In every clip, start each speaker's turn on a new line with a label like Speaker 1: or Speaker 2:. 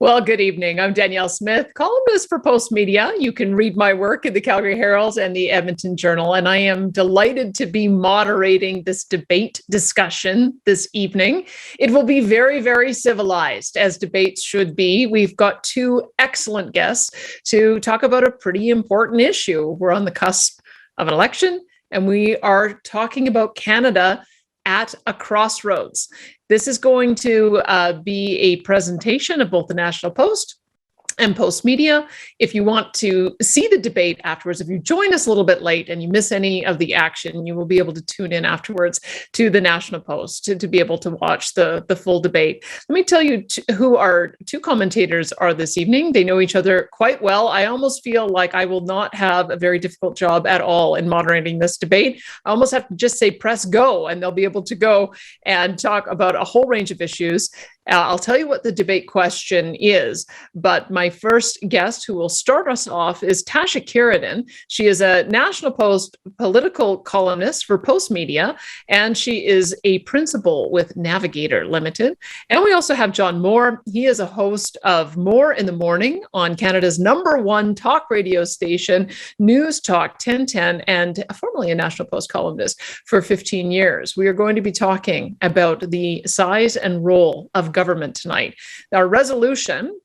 Speaker 1: Well, good evening. I'm Danielle Smith, columnist for Postmedia. You can read my work in the Calgary Herald and the Edmonton Journal, and I am delighted to be moderating this debate discussion this evening. It will be very, very civilized, as debates should be. We've got two excellent guests to talk about a pretty important issue. We're on the cusp of an election, and we are talking about Canada at a crossroads. This is going to be a presentation of both the National Post and Postmedia. If you want to see the debate afterwards, if you join us a little bit late and you miss any of the action, you will be able to tune in afterwards to the National Post to be able to watch the full debate. Let me tell you who our two commentators are this evening. They know each other quite well. I almost feel like I will not have a very difficult job at all in moderating this debate. I almost have to just say press go, and they'll be able to go and talk about a whole range of issues. I'll tell you what the debate question is, but my first guest who will start us off is Tasha Kheiriddin. She is a National Post political columnist for Postmedia, and she is a principal with Navigator Limited. And we also have John Moore. He is a host of More in the Morning on Canada's #1 talk radio station, NewsTalk 1010, and formerly a National Post columnist for 15 years. We are going to be talking about the size and role of government tonight. Our resolution,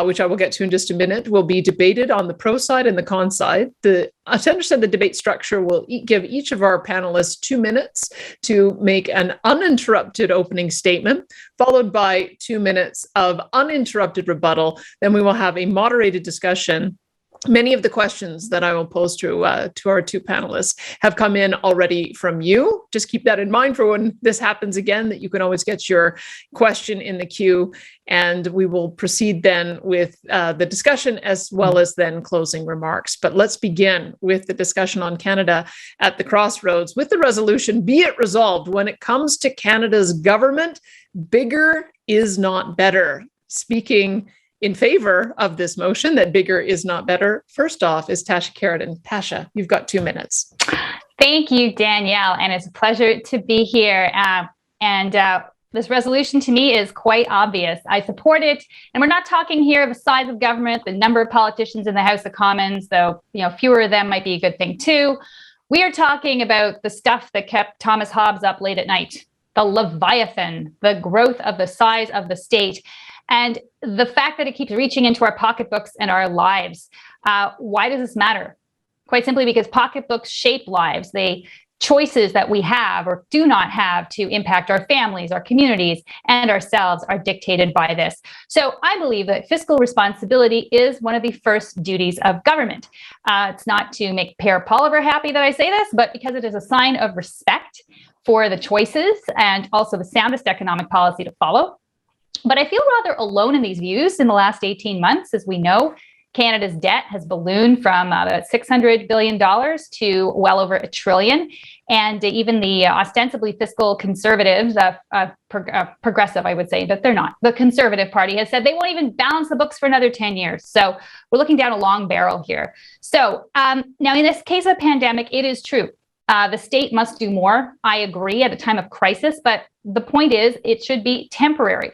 Speaker 1: which I will get to in just a minute, will be debated on the pro side and the con side. To understand the debate structure, we'll give each of our panelists 2 minutes to make an uninterrupted opening statement, followed by 2 minutes of uninterrupted rebuttal. Then we will have a moderated discussion. Many of the questions that I will pose to our two panelists have come in already from you. Just keep that in mind for when this happens again, that you can always get your question in the queue. And we will proceed then with the discussion as well as then closing remarks. But let's begin with the discussion on Canada at the crossroads with the resolution, be it resolved, when it comes to Canada's government, bigger is not better. Speaking in favor of this motion that bigger is not better, first off, is Tasha Kheiriddin. Tasha, you've got 2 minutes.
Speaker 2: Thank you, Danielle, and it's a pleasure to be here. This resolution to me is quite obvious. I support it, and we're not talking here of the size of government, the number of politicians in the House of Commons, though fewer of them might be a good thing too. We are talking about the stuff that kept Thomas Hobbes up late at night, the Leviathan, the growth of the size of the state, and the fact that it keeps reaching into our pocketbooks and our lives. Why does this matter? Quite simply because pocketbooks shape lives. Choices that we have or do not have to impact our families, our communities, and ourselves are dictated by this. So I believe that fiscal responsibility is one of the first duties of government. It's not to make Per Poliver happy that I say this, but because it is a sign of respect for the choices and also the soundest economic policy to follow. But I feel rather alone in these views in the last 18 months. As we know, Canada's debt has ballooned from about $600 billion to well over $1 trillion. And even the ostensibly fiscal conservatives, progressive, I would say, that they're not. The Conservative Party has said they won't even balance the books for another 10 years. So we're looking down a long barrel here. So now in this case of a pandemic, it is true. The state must do more. I agree at a time of crisis, but the point is it should be temporary.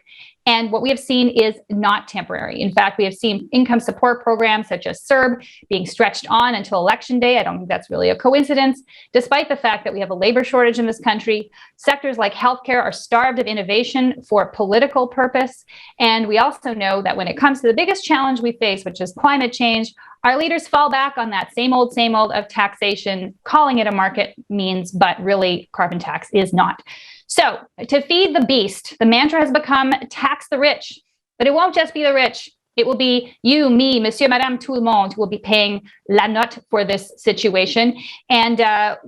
Speaker 2: And what we have seen is not temporary. In fact, we have seen income support programs such as CERB being stretched on until Election Day. I don't think that's really a coincidence, despite the fact that we have a labor shortage in this country. Sectors like healthcare are starved of innovation for political purpose. And we also know that when it comes to the biggest challenge we face, which is climate change, our leaders fall back on that same old of taxation, calling it a market means, but really carbon tax is not. So to feed the beast, the mantra has become tax the rich, but it won't just be the rich. It will be you, me, monsieur, madame, tout le monde who will be paying la note for this situation. And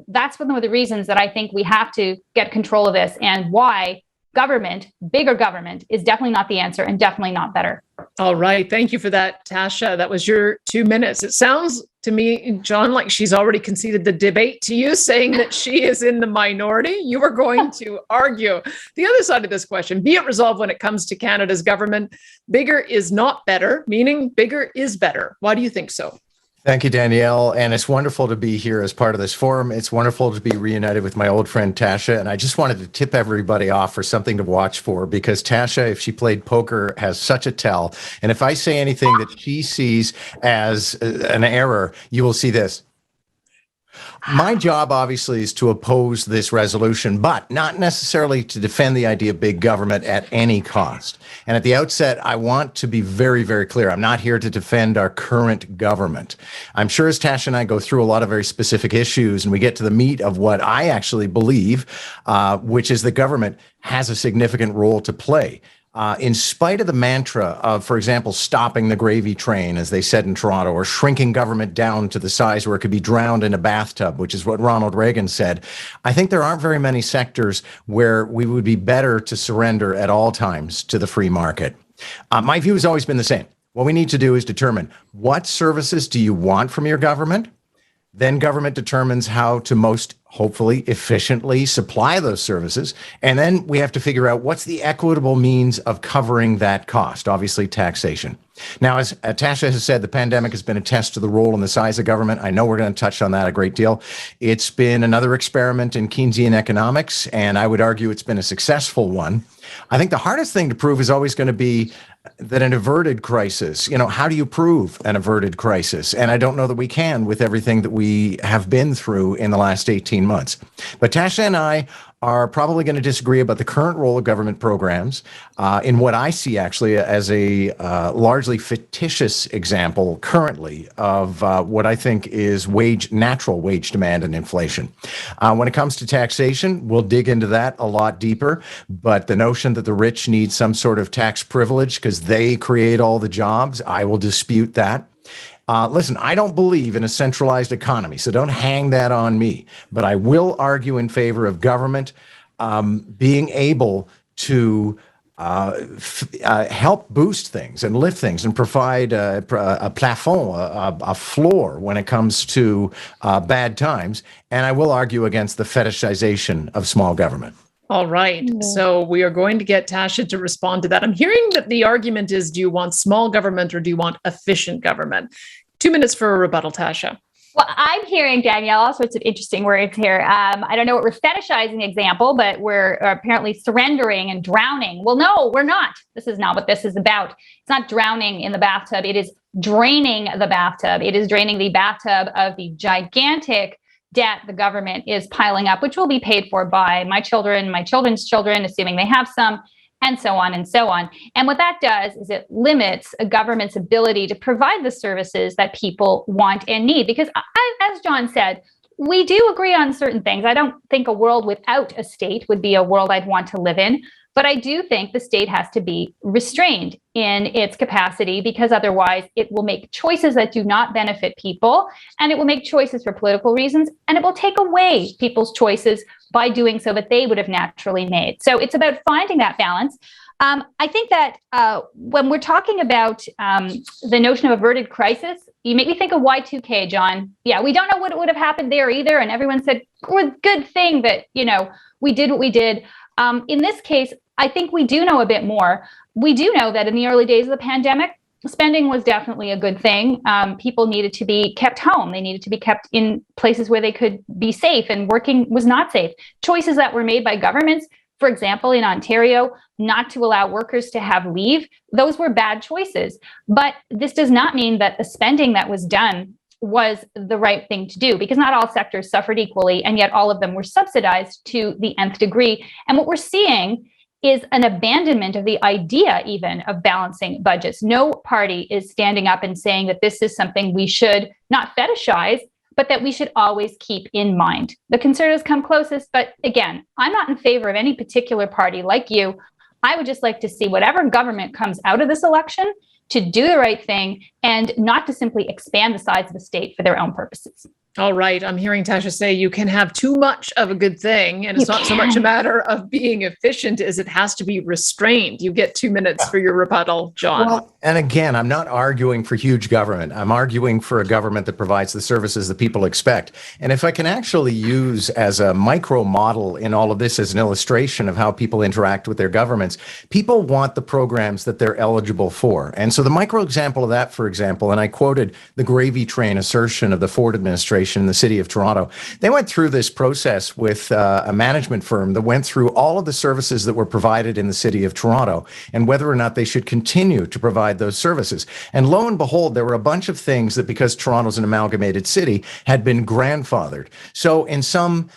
Speaker 2: that's one of the reasons that I think we have to get control of this and why government, bigger government, is definitely not the answer and definitely not better.
Speaker 1: All right. Thank you for that, Tasha. That was your 2 minutes. It sounds to me, John, like she's already conceded the debate to you, saying that she is in the minority. You are going to argue the other side of this question. Be it resolved when it comes to Canada's government, bigger is not better, meaning bigger is better. Why do you think so?
Speaker 3: Thank you, Danielle. And it's wonderful to be here as part of this forum. It's wonderful to be reunited with my old friend Tasha. And I just wanted to tip everybody off for something to watch for, because Tasha, if she played poker, has such a tell. And if I say anything that she sees as an error, you will see this. My job, obviously, is to oppose this resolution, but not necessarily to defend the idea of big government at any cost. And at the outset, I want to be very, very clear. I'm not here to defend our current government. I'm sure as Tasha and I go through a lot of very specific issues and we get to the meat of what I actually believe, which is the government has a significant role to play. In spite of the mantra of, for example, stopping the gravy train, as they said in Toronto, or shrinking government down to the size where it could be drowned in a bathtub, which is what Ronald Reagan said, I think there aren't very many sectors where we would be better to surrender at all times to the free market. My view has always been the same. What we need to do is determine what services do you want from your government? Then government determines how to most, hopefully, efficiently supply those services. And then we have to figure out what's the equitable means of covering that cost, obviously taxation. Now, as Tasha has said, the pandemic has been a test to the role and the size of government. I know we're going to touch on that a great deal. It's been another experiment in Keynesian economics, and I would argue it's been a successful one. I think the hardest thing to prove is always going to be that an averted crisis, how do you prove an averted crisis? And I don't know that we can with everything that we have been through in the last 18 months. But Tasha and I are probably going to disagree about the current role of government programs in what I see actually as a largely fictitious example currently of what I think is natural wage demand and inflation. When it comes to taxation, we'll dig into that a lot deeper. But the notion that the rich need some sort of tax privilege because they create all the jobs, I will dispute that. Listen, I don't believe in a centralized economy, so don't hang that on me. But I will argue in favor of government being able to help boost things and lift things and provide a plafond, a floor when it comes to bad times. And I will argue against the fetishization of small government.
Speaker 1: All right. So we are going to get Tasha to respond to that. I'm hearing that the argument is, do you want small government or do you want efficient government? 2 minutes for a rebuttal, Tasha.
Speaker 2: Well, I'm hearing, Danielle, all sorts of interesting words here. I don't know what we're fetishizing example, but we're apparently surrendering and drowning. Well, no, we're not. This is not what this is about. It's not drowning in the bathtub. It is draining the bathtub. It is draining the bathtub of the gigantic debt the government is piling up, which will be paid for by my children, my children's children, assuming they have some, and so on and so on. And what that does is it limits a government's ability to provide the services that people want and need. Because as John said, we do agree on certain things. I don't think a world without a state would be a world I'd want to live in. But I do think the state has to be restrained in its capacity, because otherwise it will make choices that do not benefit people, and it will make choices for political reasons, and it will take away people's choices by doing so that they would have naturally made. So it's about finding that balance. I think that when we're talking about the notion of averted crisis, you make me think of Y2K, John. Yeah, we don't know what would have happened there either. And everyone said, good thing that, we did what we did. In this case, I think we do know a bit more. We do know that in the early days of the pandemic, spending was definitely a good thing. People needed to be kept home. They needed to be kept in places where they could be safe, and working was not safe. Choices that were made by governments, for example, in Ontario, not to allow workers to have leave, those were bad choices. But this does not mean that the spending that was done was the right thing to do, because not all sectors suffered equally, and yet all of them were subsidized to the nth degree. And what we're seeing is an abandonment of the idea even of balancing budgets. No party is standing up and saying that this is something we should not fetishize, but that we should always keep in mind. The Conservatives come closest, but again, I'm not in favor of any particular party like you. I would just like to see whatever government comes out of this election to do the right thing and not to simply expand the size of the state for their own purposes.
Speaker 1: All right. I'm hearing Tasha say you can have too much of a good thing, and it's not so much a matter of being efficient as it has to be restrained. You get 2 minutes for your rebuttal, John.
Speaker 3: Well, and again, I'm not arguing for huge government. I'm arguing for a government that provides the services that people expect. And if I can actually use as a micro model in all of this as an illustration of how people interact with their governments, people want the programs that they're eligible for. And so the micro example of that, for example, and I quoted the gravy train assertion of the Ford administration in the city of Toronto. They went through this process with a management firm that went through all of the services that were provided in the city of Toronto and whether or not they should continue to provide those services. And lo and behold, there were a bunch of things that, because Toronto's an amalgamated city, had been grandfathered. So in some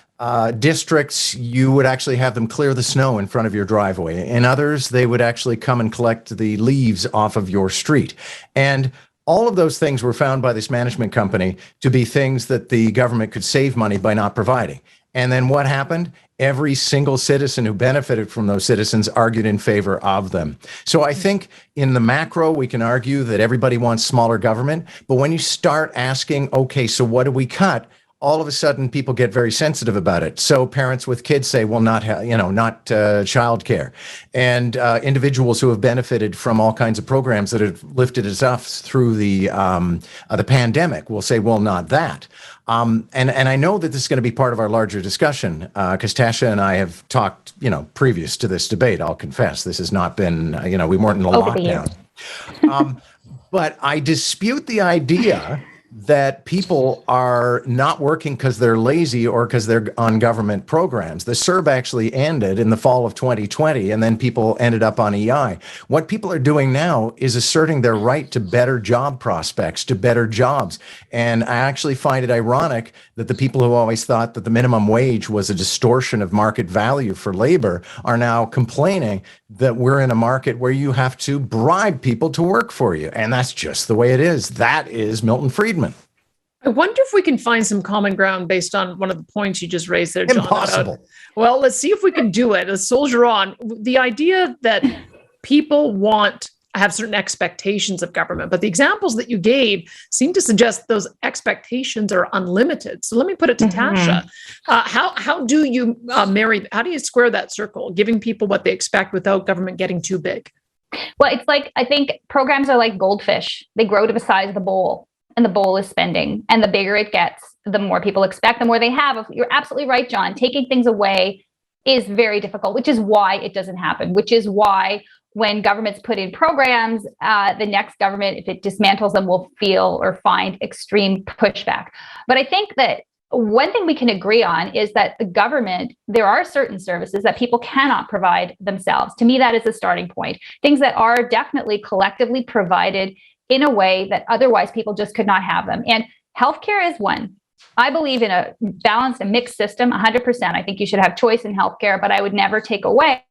Speaker 3: districts, you would actually have them clear the snow in front of your driveway. In others, they would actually come and collect the leaves off of your street. And all of those things were found by this management company to be things that the government could save money by not providing. And then what happened? Every single citizen who benefited from those citizens argued in favor of them. So I think in the macro, we can argue that everybody wants smaller government. But when you start asking, okay, so what do we cut? All of a sudden, people get very sensitive about it. So parents with kids say, well, not childcare. And individuals who have benefited from all kinds of programs that have lifted us up through the pandemic will say, well, not that. And I know that this is going to be part of our larger discussion because Tasha and I have talked, previous to this debate. I'll confess, this has not been, we weren't in a lockdown. But I dispute the idea that people are not working because they're lazy or because they're on government programs. The CERB actually ended in the fall of 2020, and then people ended up on EI. What people are doing now is asserting their right to better job prospects, to better jobs. And I actually find it ironic that the people who always thought that the minimum wage was a distortion of market value for labor are now complaining that we're in a market where you have to bribe people to work for you. And that's just the way it is. That is Milton Friedman.
Speaker 1: I wonder if we can find some common ground based on one of the points you just raised there, John.
Speaker 3: Impossible.
Speaker 1: Well, let's see if we can do it. Let's soldier on. The idea that people have certain expectations of government, but the examples that you gave seem to suggest those expectations are unlimited. So let me put it to Tasha. How do you how do you square that circle, giving people what they expect without government getting too big?
Speaker 2: Well, it's like, I think programs are like goldfish. They grow to the size of the bowl, and the bowl is spending. And the bigger it gets, the more people expect, the more they have. You're absolutely right, John. Taking things away is very difficult, which is why it doesn't happen, which is why when governments put in programs, the next government, if it dismantles them, will feel or find extreme pushback. But I think that one thing we can agree on is that the government, there are certain services that people cannot provide themselves. To me, that is a starting point. Things that are definitely collectively provided in a way that otherwise people just could not have them. And healthcare is one. I believe in a balanced and mixed system, 100%. I think you should have choice in healthcare, but I would never take away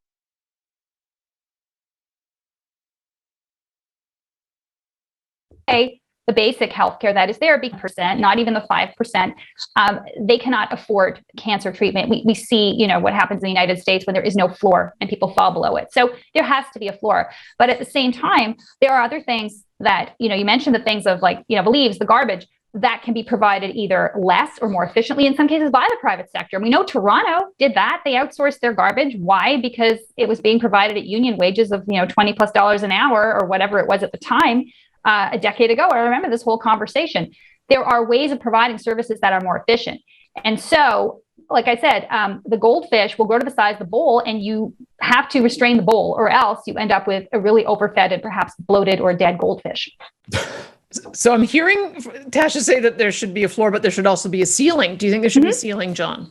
Speaker 2: the basic healthcare that is there, because not even the 5%, they cannot afford cancer treatment. We see, what happens in the United States when there is no floor and people fall below it. So there has to be a floor. But at the same time, there are other things that, you mentioned the things of the leaves, the garbage, that can be provided either less or more efficiently, in some cases by the private sector. We know Toronto did that. They outsourced their garbage. Why? Because it was being provided at union wages of, $20+ an hour or whatever it was at the time. A decade ago, I remember this whole conversation. There are ways of providing services that are more efficient. And so, like I said, the goldfish will grow to the size of the bowl, and you have to restrain the bowl, or else you end up with a really overfed and perhaps bloated or dead goldfish.
Speaker 1: So I'm hearing Tasha say that there should be a floor, but there should also be a ceiling. Do you think there should be a ceiling, John?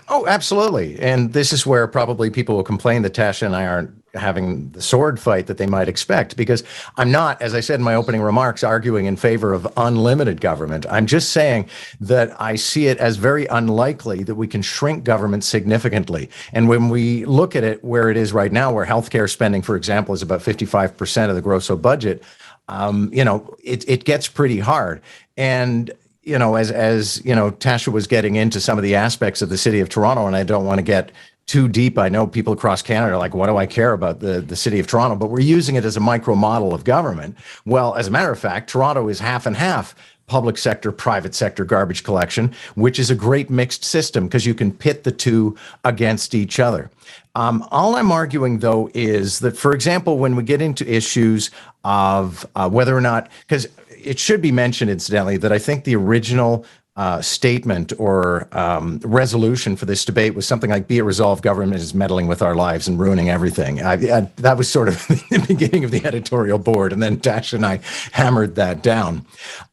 Speaker 3: Oh, absolutely. And this is where probably people will complain that Tasha and I aren't having the sword fight that they might expect, because I'm not, as I said in my opening remarks, arguing in favor of unlimited government. I'm just saying that I see it as very unlikely that we can shrink government significantly. And when we look at it where it is right now, where healthcare spending, for example, is about 55% of the gross budget, it gets pretty hard. And as Tasha was getting into some of the aspects of the city of Toronto, and I don't want to get too deep. I know people across Canada are like, what do I care about the city of Toronto? But we're using it as a micro model of government. Well, as a matter of fact, Toronto is half and half public sector, private sector garbage collection, which is a great mixed system because you can pit the two against each other. All I'm arguing, though, is that, for example, when we get into issues of whether or not, because it should be mentioned, incidentally, that I think the original statement or resolution for this debate was something like, be it resolved, government is meddling with our lives and ruining everything. That was sort of the beginning of the editorial board, and then Tasha and I hammered that down.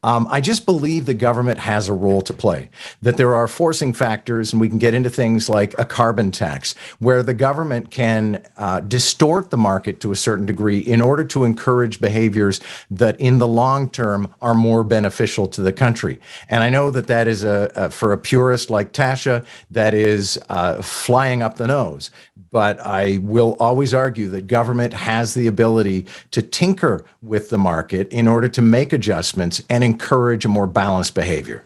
Speaker 3: I just believe the government has a role to play, that there are forcing factors, and we can get into things like a carbon tax, where the government can distort the market to a certain degree in order to encourage behaviors that in the long term are more beneficial to the country. And I know that is for a purist like Tasha, that is flying up the nose. But I will always argue that government has the ability to tinker with the market in order to make adjustments and encourage a more balanced behavior.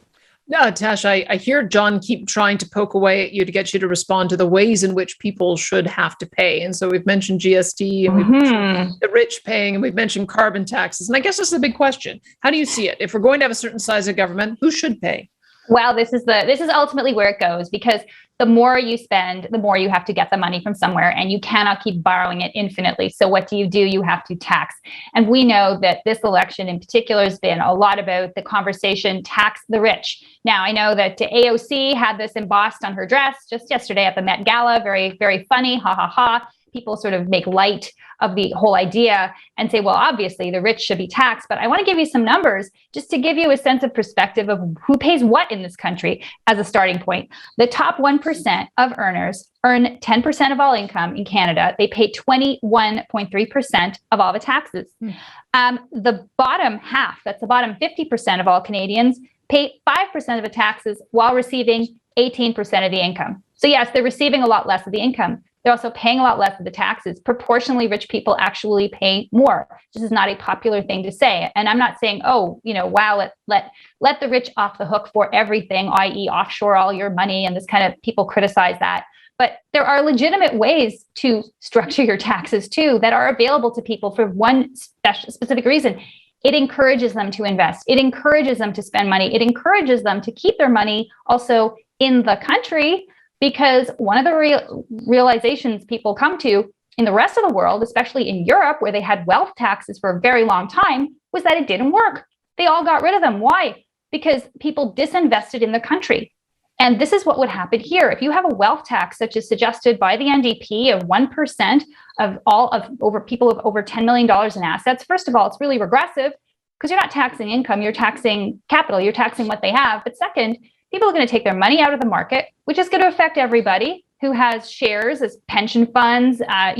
Speaker 1: No, Tasha, I hear John keep trying to poke away at you to get you to respond to the ways in which people should have to pay. And so we've mentioned GST, and we've mentioned the rich paying, and we've mentioned carbon taxes. And I guess this is a big question. How do you see it? If we're going to have a certain size of government, who should pay?
Speaker 2: Well, this is ultimately where it goes, because the more you spend, the more you have to get the money from somewhere, and you cannot keep borrowing it infinitely. So what do? You have to tax. And we know that this election in particular has been a lot about the conversation, tax the rich. Now, I know that AOC had this embossed on her dress just yesterday at the Met Gala. Very, very funny. Ha, ha, ha. People sort of make light of the whole idea and say, well, obviously the rich should be taxed. But I want to give you some numbers just to give you a sense of perspective of who pays what in this country as a starting point. The top 1% of earners earn 10% of all income in Canada. They pay 21.3% of all the taxes. The bottom half, that's the bottom 50% of all Canadians, pay 5% of the taxes while receiving 18% of the income. So yes, they're receiving a lot less of the income. They're also paying a lot less of the taxes. Proportionally, rich people actually pay more. This is not a popular thing to say. And I'm not saying, oh, wow, let the rich off the hook for everything, i.e. offshore all your money, and this kind of, people criticize that. But there are legitimate ways to structure your taxes too that are available to people for one specific reason. It encourages them to invest. It encourages them to spend money. It encourages them to keep their money also in the country. Because one of the realizations people come to in the rest of the world, especially in Europe, where they had wealth taxes for a very long time, was that it didn't work. They all got rid of them. Why? Because people disinvested in the country. And this is what would happen here. If you have a wealth tax, such as suggested by the NDP, of 1% of all of over people with over $10 million in assets, first of all, it's really regressive because you're not taxing income, you're taxing capital, you're taxing what they have. But second, people are going to take their money out of the market, which is going to affect everybody who has shares as pension funds. And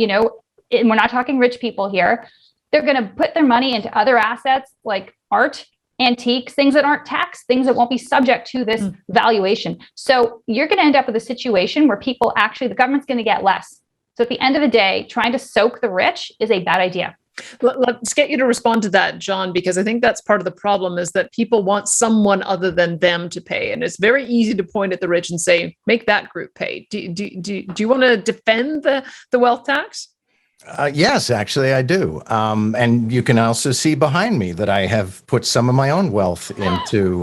Speaker 2: we're not talking rich people here. They're going to put their money into other assets like art, antiques, things that aren't taxed, things that won't be subject to this valuation. So you're going to end up with a situation where the government's going to get less. So at the end of the day, trying to soak the rich is a bad idea.
Speaker 1: Let's get you to respond to that, John, because I think that's part of the problem, is that people want someone other than them to pay. And it's very easy to point at the rich and say, make that group pay. Do you want to defend the wealth tax?
Speaker 3: Yes, actually, I do. And you can also see behind me that I have put some of my own wealth into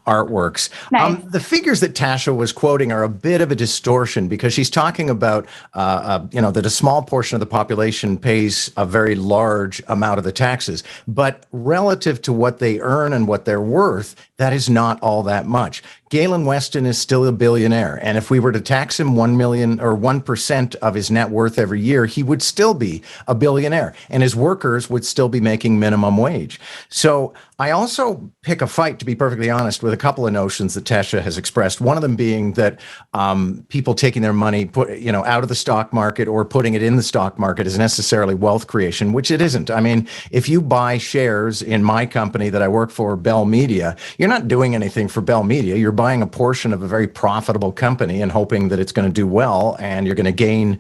Speaker 3: artworks.
Speaker 2: Nice.
Speaker 3: The figures that Tasha was quoting are a bit of a distortion because she's talking about, that a small portion of the population pays a very large amount of the taxes. But relative to what they earn and what they're worth, that is not all that much. Galen Weston is still a billionaire. And if we were to tax him 1 million or 1% of his net worth every year, he would still be a billionaire and his workers would still be making minimum wage. So I also pick a fight, to be perfectly honest, with a couple of notions that Tasha has expressed. One of them being that people taking their money out of the stock market or putting it in the stock market is necessarily wealth creation, which it isn't. I mean, if you buy shares in my company that I work for, Bell Media, you're not doing anything for Bell Media. You're buying a portion of a very profitable company and hoping that it's going to do well and you're going to gain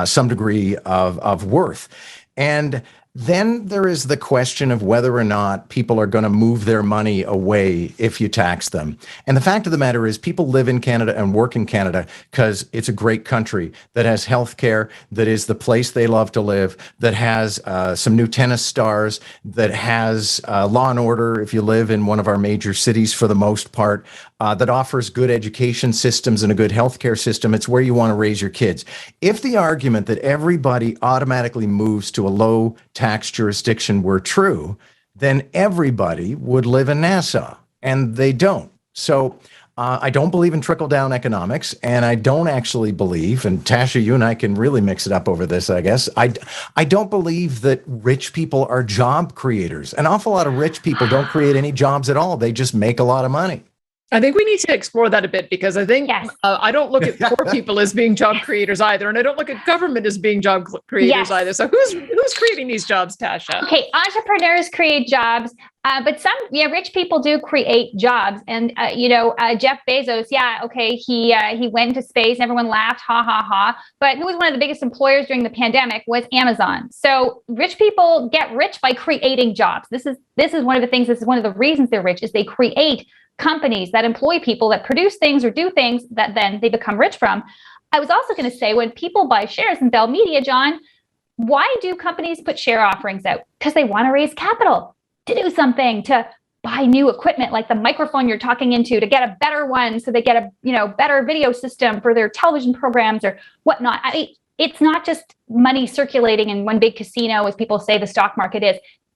Speaker 3: some degree of worth. And Then there is the question of whether or not people are going to move their money away if you tax them. And the fact of the matter is people live in Canada and work in Canada because it's a great country that has healthcare, that is the place they love to live, that has some new tennis stars, that has law and order if you live in one of our major cities for the most part, that offers good education systems and a good healthcare system. It's where you want to raise your kids. If the argument that everybody automatically moves to a low tax jurisdiction were true, then everybody would live in Nassau, and they don't. So I don't believe in trickle-down economics, and I don't actually believe, and Tasha, you and I can really mix it up over this, I guess. I don't believe that rich people are job creators. An awful lot of rich people don't create any jobs at all. They just make a lot of money.
Speaker 1: I think we need to explore that a bit, because I think
Speaker 2: Yes.
Speaker 1: I don't look at poor people as being job creators either, and I don't look at government as being job creators
Speaker 2: Yes.
Speaker 1: either. So who's creating these jobs, Tasha?
Speaker 2: Okay, entrepreneurs create jobs, but some rich people do create jobs. And Jeff Bezos, he went into space, and everyone laughed, ha ha ha. But who was one of the biggest employers during the pandemic was Amazon. So rich people get rich by creating jobs. This is one of the things. This is one of the reasons they're rich, is they create companies that employ people that produce things or do things that then they become rich from. I was also going to say, when people buy shares in Bell Media, John, why do companies put share offerings out? Because they want to raise capital to do something, to buy new equipment like the microphone you're talking into, to get a better one so they get a better video system for their television programs or whatnot. It's not just money circulating in one big casino, as people say the stock market is.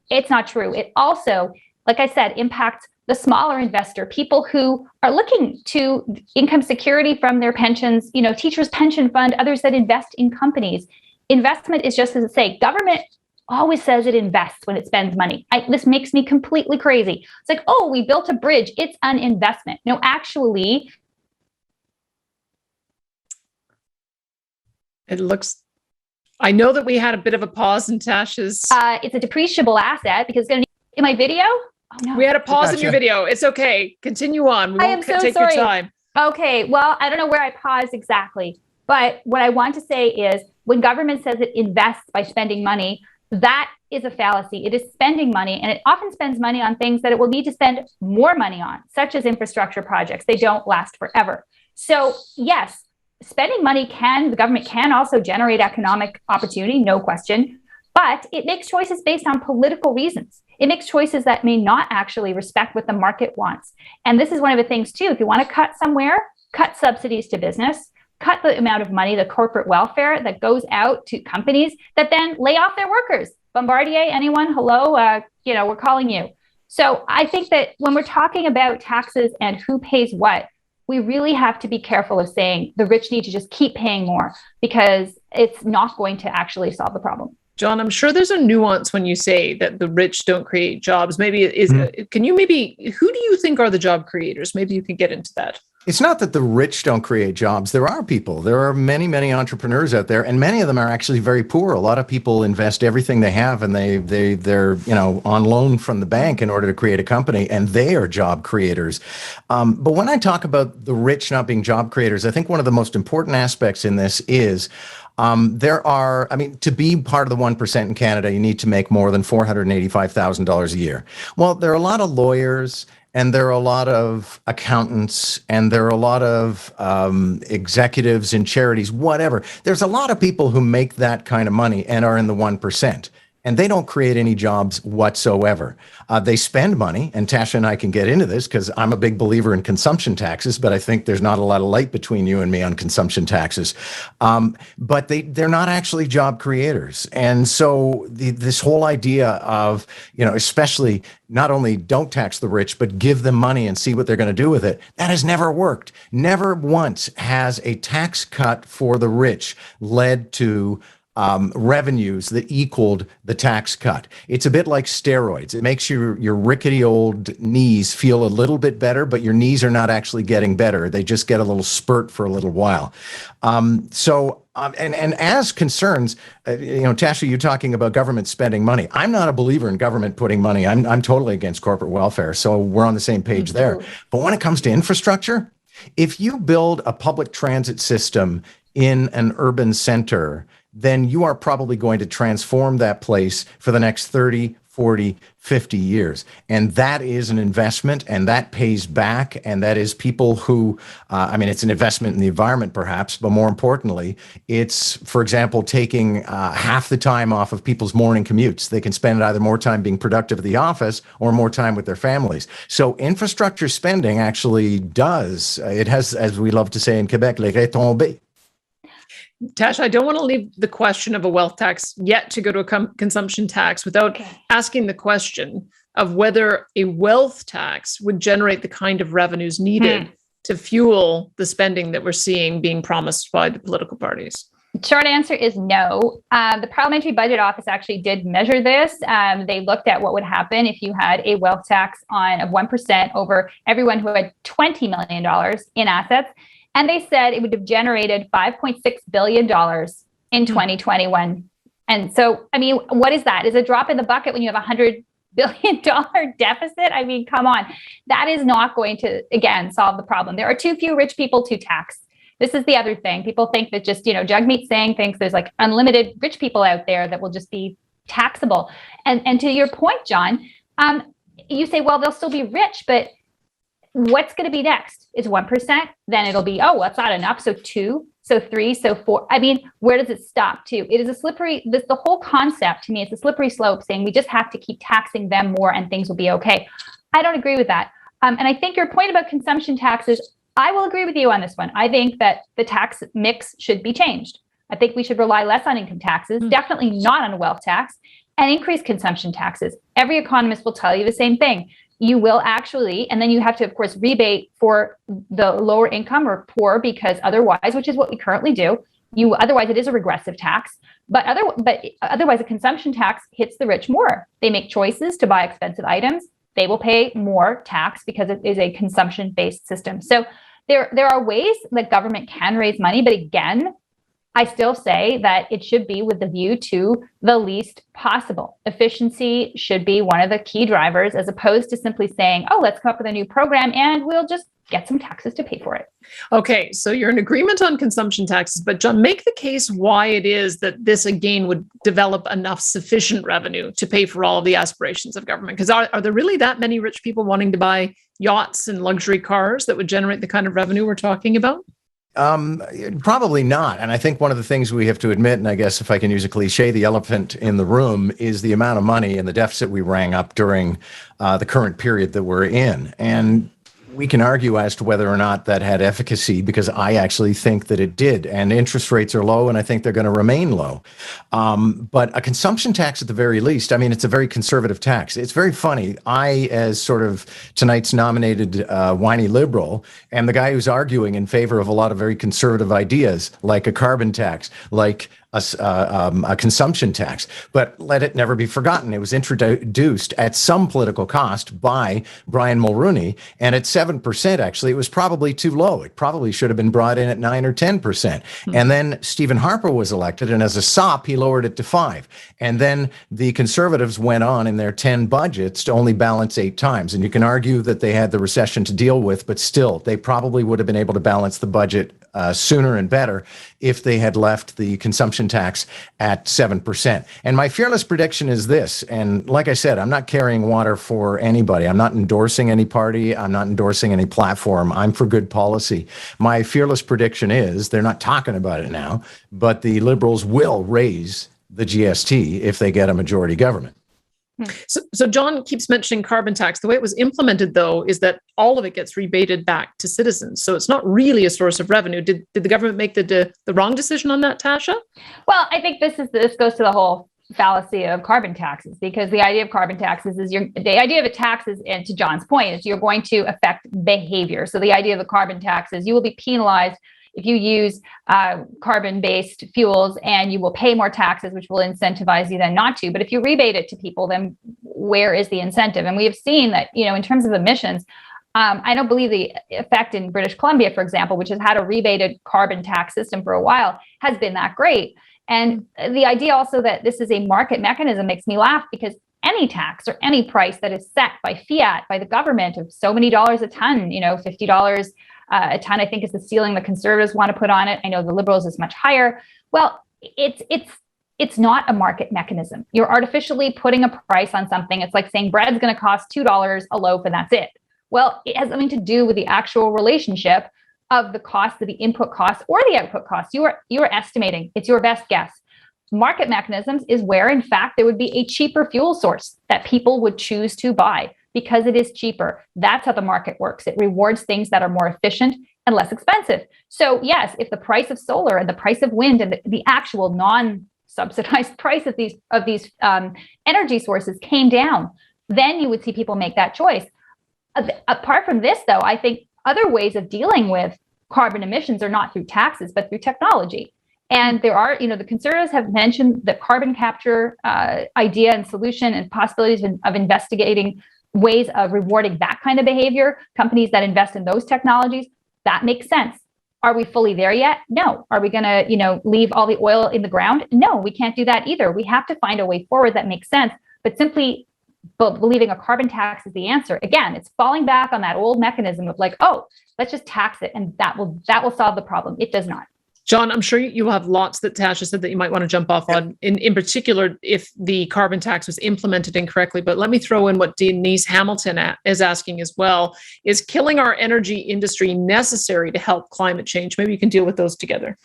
Speaker 2: It's not true. It also, like I said, impacts the smaller investor, people who are looking to income security from their pensions, teachers' pension fund, others that invest in companies. Investment is just as it say. Government always says it invests when it spends money. This makes me completely crazy. It's like, oh, we built a bridge. It's an investment. No, actually.
Speaker 1: It looks, I know that we had a bit of a pause in Tasha's.
Speaker 2: It's a depreciable asset because it's going to be in my video. Oh, no.
Speaker 1: We had a pause in your video. It's okay. Continue on. We won't take your time.
Speaker 2: Okay. Well, I don't know where I paused exactly. But what I want to say is, when government says it invests by spending money, that is a fallacy. It is spending money, and it often spends money on things that it will need to spend more money on, such as infrastructure projects. They don't last forever. So yes, spending money the government can also generate economic opportunity, no question, but it makes choices based on political reasons. It makes choices that may not actually respect what the market wants. And this is one of the things too. If you want to cut somewhere, cut subsidies to business, cut the amount of money, the corporate welfare that goes out to companies that then lay off their workers. Bombardier, anyone? Hello, we're calling you. So I think that when we're talking about taxes and who pays what, we really have to be careful of saying the rich need to just keep paying more, because it's not going to actually solve the problem.
Speaker 1: John, I'm sure there's a nuance when you say that the rich don't create jobs. Maybe who do you think are the job creators? Maybe you can get into that.
Speaker 3: It's not that the rich don't create jobs. There are people. There are many, many entrepreneurs out there, and many of them are actually very poor. A lot of people invest everything they have, and they're on loan from the bank in order to create a company, and they are job creators. But when I talk about the rich not being job creators, I think one of the most important aspects in this is to be part of the 1% in Canada, you need to make more than $485,000 a year. Well, there are a lot of lawyers, and there are a lot of accountants, and there are a lot of executives in charities, whatever. There's a lot of people who make that kind of money and are in the 1%. And they don't create any jobs whatsoever. They spend money, and Tasha and I can get into this because I'm a big believer in consumption taxes, but I think there's not a lot of light between you and me on consumption taxes. But they're not actually job creators. And so this whole idea of, especially not only don't tax the rich, but give them money and see what they're going to do with it, that has never worked. Never once has a tax cut for the rich led to revenues that equaled the tax cut. It's a bit like steroids. It makes your rickety old knees feel a little bit better, but your knees are not actually getting better. They just get a little spurt for a little while. And as concerns, Tasha, you talking about government spending money. I'm not a believer in government putting money. I'm totally against corporate welfare. So we're on the same page there. But when it comes to infrastructure, if you build a public transit system in an urban center then you are probably going to transform that place for the next 30, 40, 50 years. And that is an investment, and that pays back. And that is people who, it's an investment in the environment, perhaps, but more importantly, it's, for example, taking half the time off of people's morning commutes. They can spend either more time being productive at the office or more time with their families. So infrastructure spending actually it has, as we love to say in Quebec, les retombées.
Speaker 1: Tasha, I don't want to leave the question of a wealth tax yet to go to a consumption tax without asking the question of whether a wealth tax would generate the kind of revenues needed to fuel the spending that we're seeing being promised by the political parties.
Speaker 2: Short answer is no. The Parliamentary Budget Office actually did measure this. They looked at what would happen if you had a wealth tax of 1% over everyone who had $20 million in assets. And they said it would have generated $5.6 billion in 2021. And so, what is that? Is a drop in the bucket when you have $100 billion deficit? Come on. That is not going to, again, solve the problem. There are too few rich people to tax. This is the other thing. People think that just, Jagmeet Singh thinks there's like unlimited rich people out there that will just be taxable. And to your point, John, you say, well, they'll still be rich, but what's going to be next? It's 1%. Then it'll be, that's not enough. So 2, so 3, so 4. Where does it stop to? It is the whole concept to me, it's a slippery slope saying we just have to keep taxing them more and things will be okay. I don't agree with that. And I think your point about consumption taxes, I will agree with you on this one. I think that the tax mix should be changed. I think we should rely less on income taxes, definitely not on a wealth tax, and increase consumption taxes. Every economist will tell you the same thing. You will actually, and then you have to, of course, rebate for the lower income or poor, because otherwise, which is what we currently do, otherwise it is a regressive tax. But otherwise, a consumption tax hits the rich more. They make choices to buy expensive items. They will pay more tax because it is a consumption-based system. So there are ways that government can raise money, but again, I still say that it should be with the view to the least possible. Efficiency should be one of the key drivers, as opposed to simply saying, let's come up with a new program and we'll just get some taxes to pay for it.
Speaker 1: Okay, so you're in agreement on consumption taxes, but John, make the case why it is that this again would develop enough sufficient revenue to pay for all of the aspirations of government. Because are there really that many rich people wanting to buy yachts and luxury cars that would generate the kind of revenue we're talking about?
Speaker 3: Probably not. And I think one of the things we have to admit, and I guess if I can use a cliche, the elephant in the room is the amount of money and the deficit we rang up during the current period that we're in. And we can argue as to whether or not that had efficacy, because I actually think that it did. And interest rates are low, and I think they're going to remain low. But a consumption tax at the very least, it's a very conservative tax. It's very funny. I, as sort of tonight's nominated whiny liberal, am the guy who's arguing in favor of a lot of very conservative ideas, like a carbon tax, like a consumption tax. But let it never be forgotten, it was introduced at some political cost by Brian Mulroney, and at 7%, actually, it was probably too low. It probably should have been brought in at 9 or 10%. And then Stephen Harper was elected, and as a sop, he lowered it to 5. And then the Conservatives went on in their 10 budgets to only balance 8 times. And you can argue that they had the recession to deal with, but still, they probably would have been able to balance the budget sooner and better if they had left the consumption tax at 7%. And my fearless prediction is this, and like I said, I'm not carrying water for anybody. I'm not endorsing any party. I'm not endorsing any platform. I'm for good policy. My fearless prediction is, they're not talking about it now, but the Liberals will raise the GST if they get a majority government.
Speaker 1: So John keeps mentioning carbon tax. The way it was implemented, though, is that all of it gets rebated back to citizens. So it's not really a source of revenue. Did the government make the wrong decision on that, Tasha?
Speaker 2: Well, I think this goes to the whole fallacy of carbon taxes, because the idea of carbon taxes is the idea of a tax is, and to John's point, is you're going to affect behavior. So the idea of the carbon tax is you will be penalized if you use carbon-based fuels, and you will pay more taxes, which will incentivize you then not to. But if you rebate it to people, then where is the incentive? And we have seen that, in terms of emissions, I don't believe the effect in British Columbia, for example, which has had a rebated carbon tax system for a while, has been that great. And the idea also that this is a market mechanism makes me laugh, because any tax or any price that is set by fiat, by the government, of so many dollars a ton, $50 a ton, I think, is the ceiling the Conservatives want to put on it. I know the Liberals is much higher. Well, it's not a market mechanism. You're artificially putting a price on something. It's like saying bread's going to cost $2 a loaf and that's it. Well, it has something to do with the actual relationship of the cost of the input cost or the output cost. You are estimating. It's your best guess. Market mechanisms is where, in fact, there would be a cheaper fuel source that people would choose to buy because it is cheaper. That's how the market works. It rewards things that are more efficient and less expensive. So yes, if the price of solar and the price of wind and the actual non-subsidized price of these energy sources came down, then you would see people make that choice. Apart from this, though, I think other ways of dealing with carbon emissions are not through taxes, but through technology. And there are, the Conservatives have mentioned the carbon capture idea and solution and possibilities of investigating ways of rewarding that kind of behavior, companies that invest in those technologies. That makes sense. Are we fully there yet? No. Are we going to, leave all the oil in the ground? No, we can't do that either. We have to find a way forward that makes sense. But simply believing a carbon tax is the answer, again, it's falling back on that old mechanism of like, oh, let's just tax it and that will solve the problem. It does not.
Speaker 1: John, I'm sure you have lots that Tasha said that you might want to jump off on, in particular, if the carbon tax was implemented incorrectly. But let me throw in what Denise Hamilton is asking as well. Is killing our energy industry necessary to help climate change? Maybe you can deal with those together.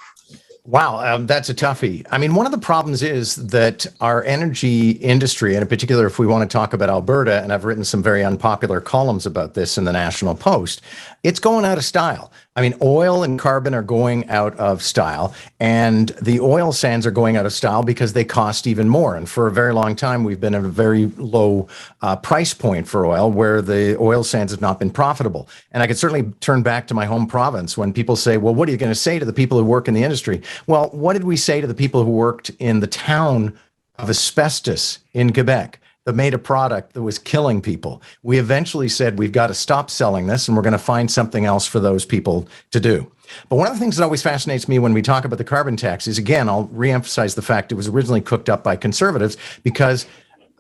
Speaker 3: Wow, that's a toughie. I mean, one of the problems is that our energy industry, and in particular, if we want to talk about Alberta, and I've written some very unpopular columns about this in the National Post, it's going out of style. I mean, oil and carbon are going out of style, and the oil sands are going out of style because they cost even more. And for a very long time, we've been at a very low price point for oil where the oil sands have not been profitable. And I could certainly turn back to my home province when people say, well, what are you going to say to the people who work in the industry? Well, what did we say to the people who worked in the town of asbestos in Quebec that made a product that was killing people? We eventually said, we've got to stop selling this and we're going to find something else for those people to do. But one of the things that always fascinates me when we talk about the carbon tax is, again, I'll reemphasize the fact it was originally cooked up by Conservatives because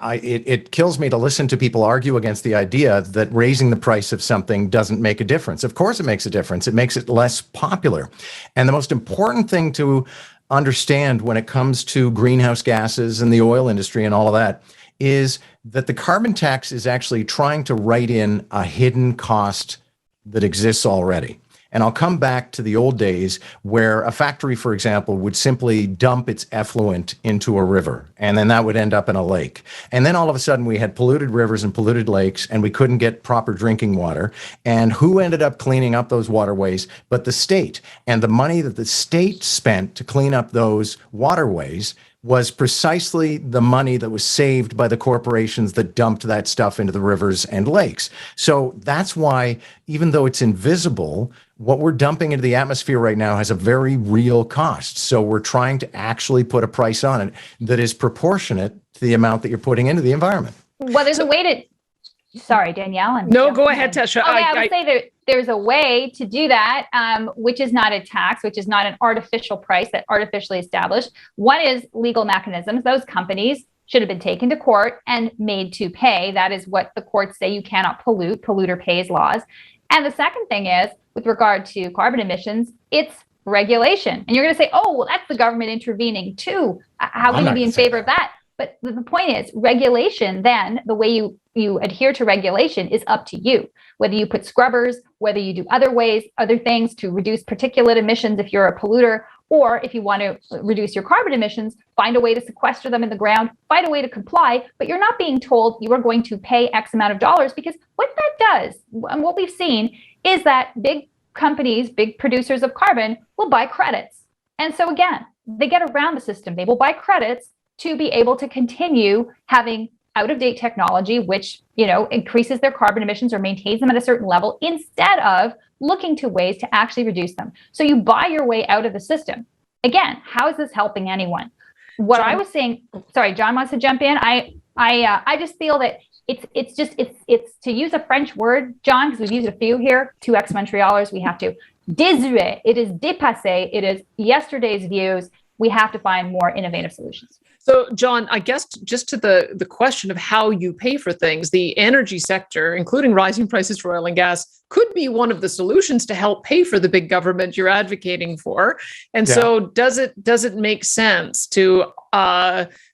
Speaker 3: it kills me to listen to people argue against the idea that raising the price of something doesn't make a difference. Of course it makes a difference. It makes it less popular. And the most important thing to understand when it comes to greenhouse gases and the oil industry and all of that is that the carbon tax is actually trying to write in a hidden cost that exists already. And I'll come back to the old days where a factory, for example, would simply dump its effluent into a river, and then that would end up in a lake. And then all of a sudden we had polluted rivers and polluted lakes, and we couldn't get proper drinking water. And who ended up cleaning up those waterways but the state? And the money that the state spent to clean up those waterways was precisely the money that was saved by the corporations that dumped that stuff into the rivers and lakes. So that's why, even though it's invisible, what we're dumping into the atmosphere right now has a very real cost. So we're trying to actually put a price on it that is proportionate to the amount that you're putting into the environment.
Speaker 2: Well, there's a way to, sorry, Danielle.
Speaker 1: No, go ahead, Tasha.
Speaker 2: I would say that there's a way to do that, which is not a tax, which is not an artificial price that artificially established. One is legal mechanisms. Those companies should have been taken to court and made to pay. That is what the courts say. You cannot pollute, polluter pays laws. And the second thing is, with regard to carbon emissions, it's regulation. And you're going to say, oh, well, that's the government intervening too. How can you be in favor of that? But the point is, regulation, then the way you adhere to regulation is up to you. Whether you put scrubbers, whether you do other things to reduce particulate emissions if you're a polluter, or if you want to reduce your carbon emissions, find a way to sequester them in the ground, find a way to comply, but you're not being told you are going to pay X amount of dollars, because what that does, and what we've seen, is that big companies, big producers of carbon will buy credits. And so again, they get around the system. They will buy credits to be able to continue having out-of-date technology, which, increases their carbon emissions or maintains them at a certain level, instead of looking to ways to actually reduce them. So you buy your way out of the system. Again, how is this helping anyone? What John, I was saying, sorry, John wants to jump in. I just feel that it's to use a French word, John, because we've used a few here, 2 ex-Montrealers, we have to. Désuet, it is dépassé, it is yesterday's views. we have to find more innovative solutions.
Speaker 1: So, John, I guess just to the question of how you pay for things, the energy sector, including rising prices for oil and gas, could be one of the solutions to help pay for the big government you're advocating for. And so does it make sense to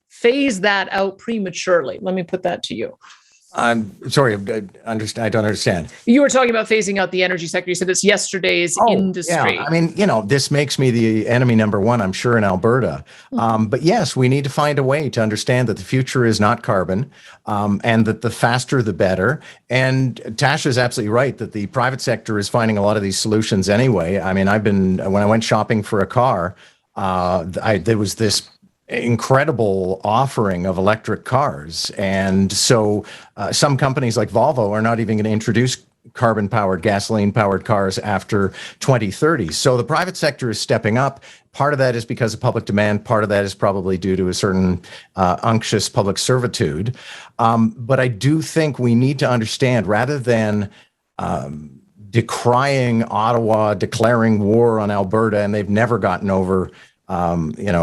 Speaker 1: phase that out prematurely? Let me put that to you.
Speaker 3: I'm sorry, I don't understand.
Speaker 1: You were talking about phasing out the energy sector. You said it's yesterday's industry.
Speaker 3: Yeah. I mean, this makes me the enemy number one, I'm sure, in Alberta. But yes, we need to find a way to understand that the future is not carbon, and that the faster, the better. And Tasha is absolutely right that the private sector is finding a lot of these solutions anyway. I mean, when I went shopping for a car, there was this incredible offering of electric cars. And so some companies like Volvo are not even going to introduce carbon-powered, gasoline-powered cars after 2030. So the private sector is stepping up. Part of that is because of public demand. Part of that is probably due to a certain unctuous public servitude. But I do think we need to understand, rather than decrying Ottawa, declaring war on Alberta, and they've never gotten over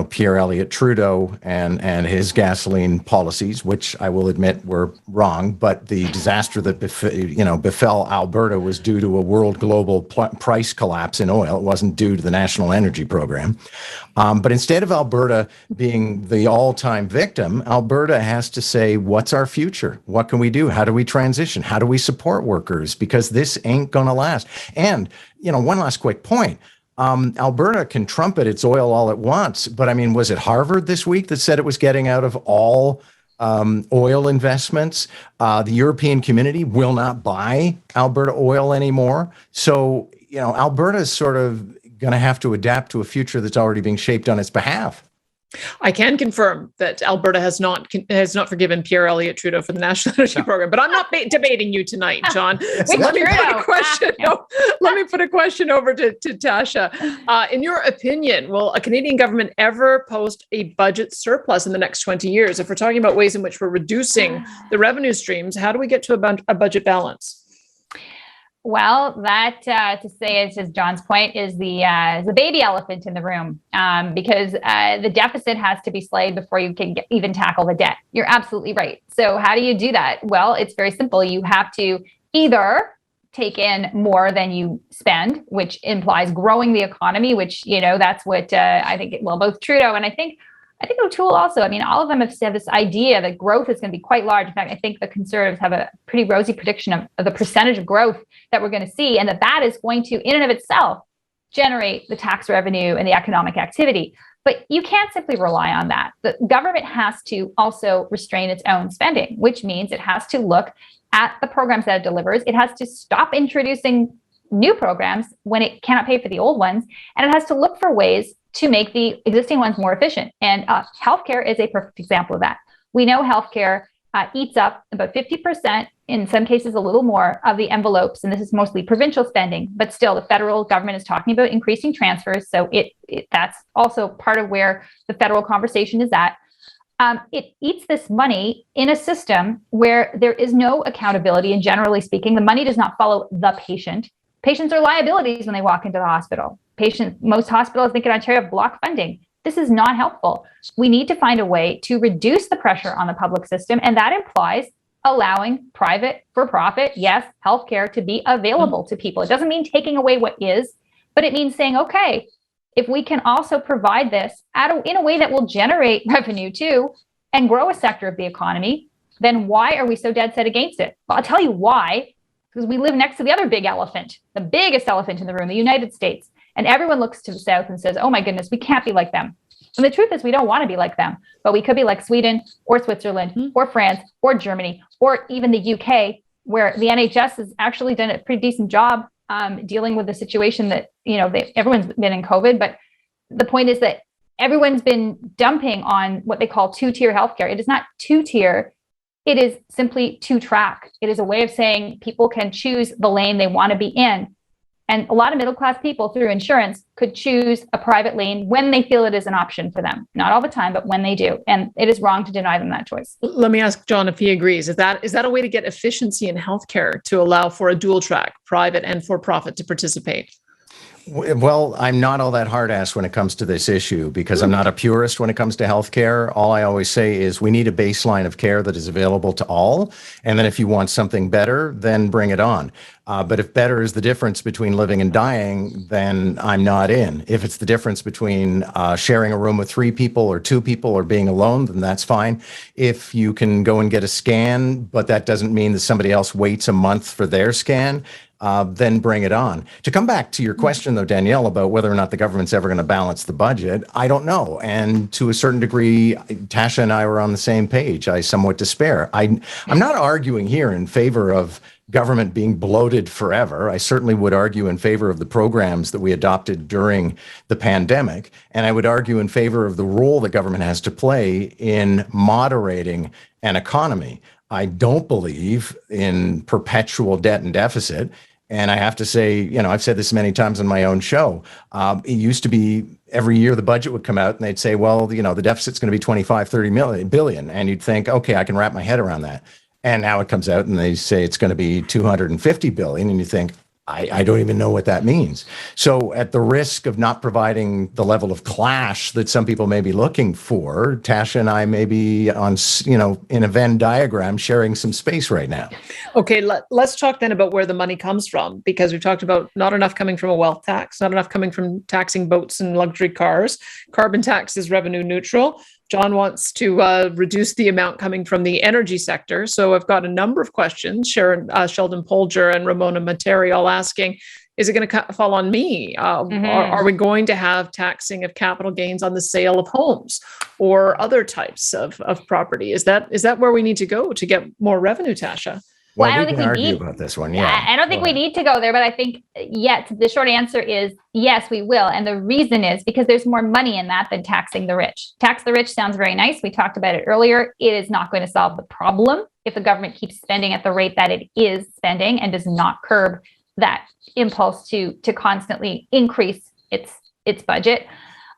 Speaker 3: Pierre Elliott Trudeau and his gasoline policies, which I will admit were wrong, but the disaster that befell Alberta was due to a world global price collapse in oil. It wasn't due to the National Energy Program. But instead of Alberta being the all-time victim, Alberta has to say, what's our future? What can we do? How do we transition? How do we support workers? Because this ain't going to last. And, one last quick point. Alberta can trumpet its oil all it wants, but I mean, was it Harvard this week that said it was getting out of all oil investments? The European community will not buy Alberta oil anymore. So, Alberta is sort of going to have to adapt to a future that's already being shaped on its behalf.
Speaker 1: I can confirm that Alberta has not forgiven Pierre Elliott Trudeau for the National Energy Program, but I'm not debating you tonight, John. So let me put a question over to Tasha. In your opinion, will a Canadian government ever post a budget surplus in the next 20 years? If we're talking about ways in which we're reducing the revenue streams, how do we get to a budget balance?
Speaker 2: Well, that to say, as John's point, is the baby elephant in the room, because the deficit has to be slayed before you can even tackle the debt. You're absolutely right. So how do you do that? Well, it's very simple. You have to either take in more than you spend, which implies growing the economy, which, that's what I think, both Trudeau and I think O'Toole also, all of them have said this idea that growth is going to be quite large. In fact, I think the Conservatives have a pretty rosy prediction of the percentage of growth that we're going to see, and that is going to, in and of itself, generate the tax revenue and the economic activity. But you can't simply rely on that. The government has to also restrain its own spending, which means it has to look at the programs that it delivers. It has to stop introducing new programs when it cannot pay for the old ones, and it has to look for ways to make the existing ones more efficient. And healthcare is a perfect example of that. We know healthcare eats up about 50%, in some cases a little more, of the envelopes, and this is mostly provincial spending, but still the federal government is talking about increasing transfers, so that's also part of where the federal conversation is at. It eats this money in a system where there is no accountability, and generally speaking, the money does not follow the patient. Patients are liabilities when they walk into the hospital. Most hospitals, I think in Ontario, have block funding. This is not helpful. We need to find a way to reduce the pressure on the public system, and that implies allowing private, for-profit, yes, healthcare to be available to people. It doesn't mean taking away what is, but it means saying, okay, if we can also provide this in a way that will generate revenue too and grow a sector of the economy, then why are we so dead set against it? Well, I'll tell you why. Because we live next to the other big elephant, the biggest elephant in the room, the United States. And everyone looks to the south and says, oh my goodness, we can't be like them. And the truth is we don't want to be like them, but we could be like Sweden or Switzerland or France or Germany or even the UK, where the NHS has actually done a pretty decent job dealing with the situation that, everyone's been in COVID. But the point is that everyone's been dumping on what they call two-tier healthcare. It is not two-tier. It is simply two-track. It is a way of saying people can choose the lane they want to be in. And a lot of middle-class people through insurance could choose a private lane when they feel it is an option for them. Not all the time, but when they do. And it is wrong to deny them that choice.
Speaker 1: Let me ask John if he agrees. Is that a way to get efficiency in healthcare to allow for a dual track, private and for-profit, to participate?
Speaker 3: Well, I'm not all that hard-assed when it comes to this issue because I'm not a purist when it comes to healthcare. All I always say is we need a baseline of care that is available to all. And then if you want something better, then bring it on. But if better is the difference between living and dying, then I'm not in. If it's the difference between sharing a room with 3 people or 2 people or being alone, then that's fine. If you can go and get a scan, but that doesn't mean that somebody else waits a month for their scan, then bring it on. To come back to your question, though, Danielle, about whether or not the government's ever going to balance the budget, I don't know. And to a certain degree, Tasha and I were on the same page. I somewhat despair. I'm not arguing here in favor of government being bloated forever. I certainly would argue in favor of the programs that we adopted during the pandemic. And I would argue in favor of the role that government has to play in moderating an economy. I don't believe in perpetual debt and deficit. And I have to say, I've said this many times on my own show. It used to be every year the budget would come out and they'd say, well, the deficit's going to be 25, 30 billion. And you'd think, okay, I can wrap my head around that. And now it comes out and they say it's going to be 250 billion. And you think, I don't even know what that means. So at the risk of not providing the level of clash that some people may be looking for, Tasha and I may be on, in a Venn diagram sharing some space right now.
Speaker 1: Okay, let's talk then about where the money comes from, because we've talked about not enough coming from a wealth tax, not enough coming from taxing boats and luxury cars. Carbon tax is revenue neutral. John wants to reduce the amount coming from the energy sector. So I've got a number of questions. Sheldon Polger and Ramona Materi all asking, is it going to fall on me? Are we going to have taxing of capital gains on the sale of homes or other types of property? Is that where we need to go to get more revenue, Tasha?
Speaker 3: Well, I don't think we argue about this one. Yeah,
Speaker 2: I don't think we need to go there, but I think the short answer is yes, we will. And the reason is because there's more money in that than taxing the rich. Tax the rich sounds very nice. We talked about it earlier. It is not going to solve the problem if the government keeps spending at the rate that it is spending and does not curb that impulse to constantly increase its budget.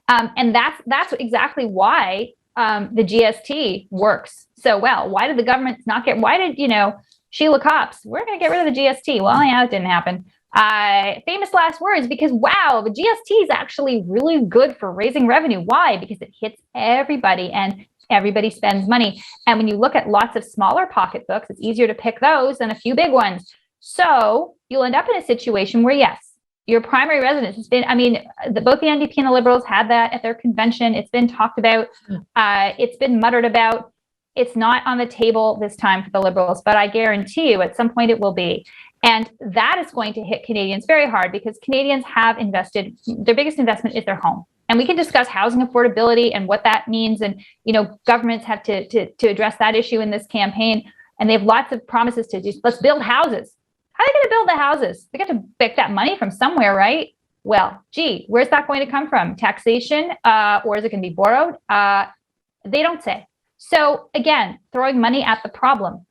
Speaker 2: And that's exactly why the GST works so well. Why did the government not get? Why did Sheila Copps, we're going to get rid of the GST. Well, yeah, it didn't happen. Famous last words, because wow, the GST is actually really good for raising revenue. Why? Because it hits everybody and everybody spends money. And when you look at lots of smaller pocketbooks, it's easier to pick those than a few big ones. So you'll end up in a situation where, yes, your primary residence has been, both the NDP and the Liberals had that at their convention. It's been talked about. It's been muttered about. It's not on the table this time for the Liberals, but I guarantee you at some point it will be. And that is going to hit Canadians very hard because Canadians have invested, their biggest investment is their home. And we can discuss housing affordability and what that means. And, governments have to address that issue in this campaign. And they have lots of promises to just, let's build houses. How are they going to build the houses? They got to pick that money from somewhere, right? Well, where's that going to come from? Taxation, or is it going to be borrowed? They don't say. So again, throwing money at the problem.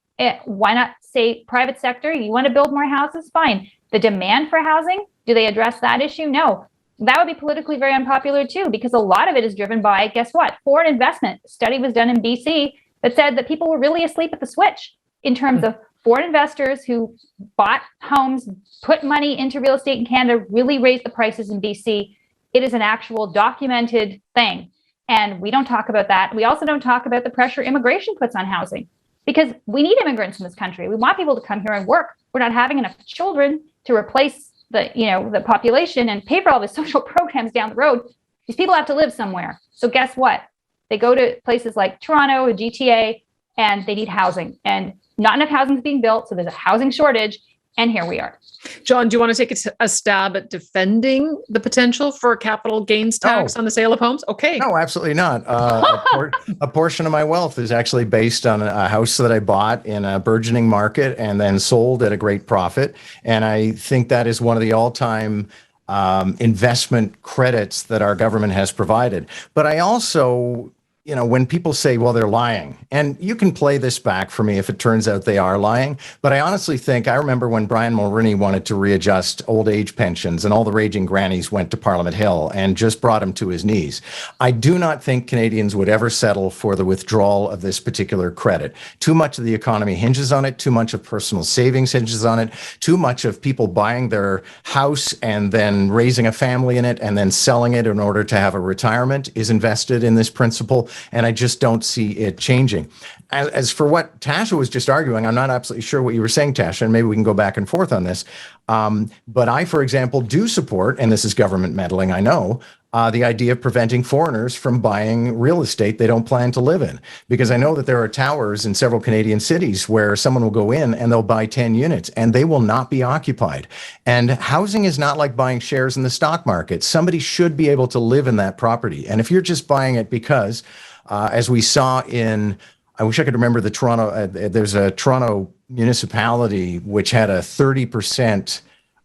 Speaker 2: Why not say private sector? You want to build more houses? Fine. The demand for housing, do they address that issue? No. That would be politically very unpopular too, because a lot of it is driven by, guess what? Foreign investment. A study was done in BC that said that people were really asleep at the switch in terms of foreign investors who bought homes, put money into real estate in Canada, really raised the prices in BC. It is an actual documented thing. And we don't talk about that. We also don't talk about the pressure immigration puts on housing, because we need immigrants in this country. We want people to come here and work. We're not having enough children to replace the population and pay for all the social programs down the road. These people have to live somewhere. So guess what? They go to places like Toronto or GTA and they need housing, and not enough housing is being built. So there's a housing shortage. And here we are.
Speaker 1: John, do you want to take a stab at defending the potential for a capital gains tax on the sale of homes? Okay.
Speaker 3: No, absolutely not. A portion of my wealth is actually based on a house that I bought in a burgeoning market and then sold at a great profit. And I think that is one of the all-time investment credits that our government has provided. But I also when people say, well, they're lying, and you can play this back for me if it turns out they are lying. But I honestly think, I remember when Brian Mulroney wanted to readjust old age pensions and all the raging grannies went to Parliament Hill and just brought him to his knees. I do not think Canadians would ever settle for the withdrawal of this particular credit. Too much of the economy hinges on it. Too much of personal savings hinges on it. Too much of people buying their house and then raising a family in it and then selling it in order to have a retirement is invested in this principle. And I just don't see it changing. As for what Tasha was just arguing, I'm not absolutely sure what you were saying, Tasha, and maybe we can go back and forth on this. But I, for example, do support, and this is government meddling, I know, the idea of preventing foreigners from buying real estate they don't plan to live in. Because I know that there are towers in several Canadian cities where someone will go in and they'll buy 10 units and they will not be occupied. And housing is not like buying shares in the stock market. Somebody should be able to live in that property. And if you're just buying it because, as we saw in, I wish I could remember the Toronto, there's a Toronto municipality which had a 30%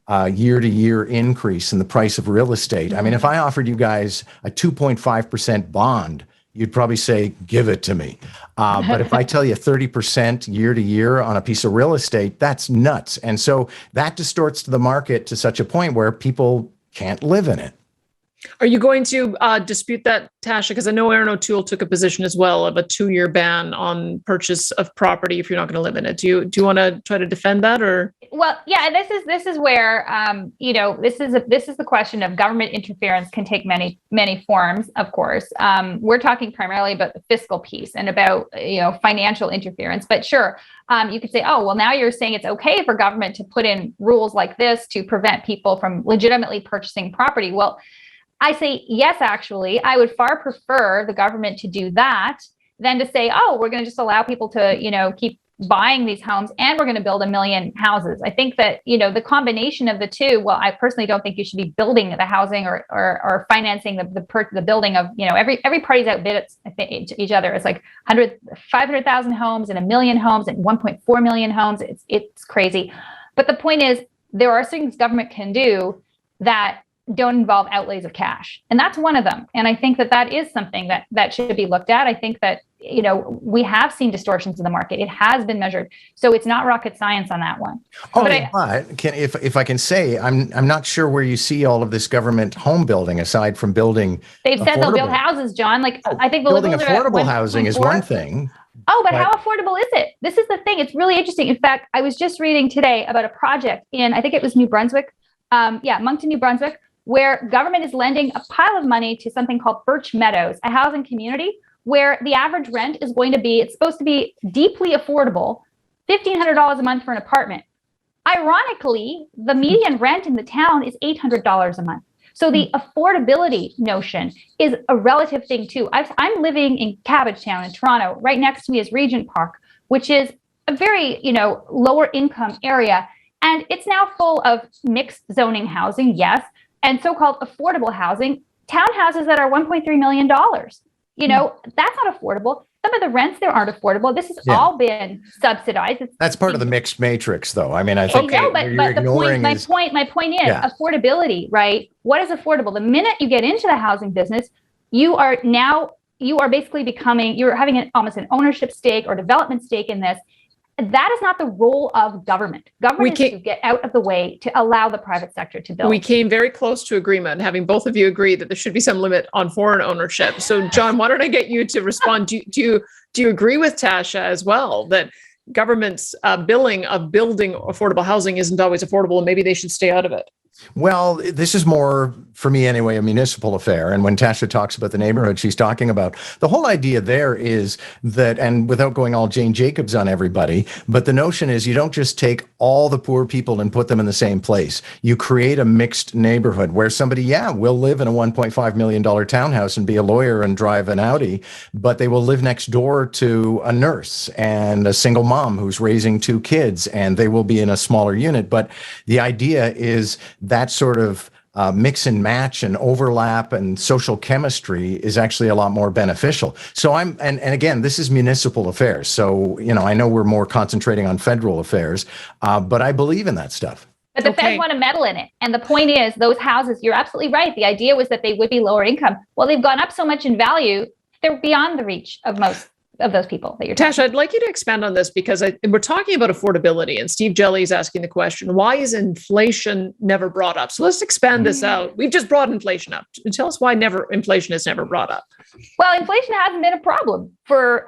Speaker 3: year-to-year increase in the price of real estate. I mean, if I offered you guys a 2.5% bond, you'd probably say, give it to me. But if I tell you 30% year-to-year on a piece of real estate, that's nuts. And so that distorts the market to such a point where people can't live in it.
Speaker 1: Are you going to dispute that, Tasha? Because I know Aaron O'Toole took a position as well of a 2-year ban on purchase of property if you're not going to live in it. Do you want to try to defend that, or?
Speaker 2: Well, yeah, this is where this is the question of government interference can take many forms. Of course, we're talking primarily about the fiscal piece and about financial interference. But sure, you could say, oh, well, now you're saying it's okay for government to put in rules like this to prevent people from legitimately purchasing property. Well, I say, yes, actually, I would far prefer the government to do that than to say, oh, we're going to just allow people to, keep buying these homes and we're going to build 1 million houses. I think that, the combination of the two, well, I personally don't think you should be building the housing or financing the building of, every party's outbid each other. It's like 500,000 homes and 1 million homes and 1.4 million homes. It's crazy. But the point is, there are things government can do that don't involve outlays of cash. And that's one of them. And I think that is something that should be looked at. I think that, we have seen distortions in the market. It has been measured. So it's not rocket science on that one.
Speaker 3: But if I can say, I'm not sure where you see all of this government home building aside from building.
Speaker 2: They've said they'll build houses, John. I think
Speaker 3: building affordable housing is one thing.
Speaker 2: Oh, but how affordable is it? This is the thing. It's really interesting. In fact, I was just reading today about a project in, I think it was New Brunswick. Moncton, New Brunswick, where government is lending a pile of money to something called Birch Meadows, a housing community where the average rent is going to be, it's supposed to be deeply affordable, $1,500 a month for an apartment. Ironically, the median rent in the town is $800 a month. So the affordability notion is a relative thing too. I'm living in Cabbagetown in Toronto. Right next to me is Regent Park, which is a very, lower income area. And it's now full of mixed zoning housing, yes, and so-called affordable housing, townhouses that are $1.3 million. That's not affordable. Some of the rents there aren't affordable. This has all been subsidized.
Speaker 3: That's part of the mixed matrix, though. I mean, I think
Speaker 2: but my point is affordability, right? What is affordable? The minute you get into the housing business, you are basically you're having almost an ownership stake or development stake in this. That is not the role of government. Government is to get out of the way to allow the private sector to build.
Speaker 1: We came very close to agreement, having both of you agree that there should be some limit on foreign ownership. So, John, why don't I get you to respond? Do you agree with Tasha as well that government's billing of building affordable housing isn't always affordable and maybe they should stay out of it?
Speaker 3: Well, this is more, for me anyway, a municipal affair. And when Tasha talks about the neighborhood she's talking about, the whole idea there is that, and without going all Jane Jacobs on everybody, but the notion is you don't just take all the poor people and put them in the same place. You create a mixed neighborhood where somebody, will live in a $1.5 million townhouse and be a lawyer and drive an Audi, but they will live next door to a nurse and a single mom who's raising 2 kids, and they will be in a smaller unit. But the idea is that sort of mix and match and overlap and social chemistry is actually a lot more beneficial. So and again, this is municipal affairs. So, I know we're more concentrating on federal affairs, but I believe in that stuff.
Speaker 2: But the feds want to meddle in it. And the point is, those houses, you're absolutely right. The idea was that they would be lower income. Well, they've gone up so much in value they're beyond the reach of most of those people that you're talking
Speaker 1: Tasha, I'd like you to expand on this because we're talking about affordability, and Steve Jelly is asking the question, why is inflation never brought up? So let's expand this out. We've just brought inflation up. Tell us why inflation is never brought up.
Speaker 2: Well, inflation hasn't been a problem for,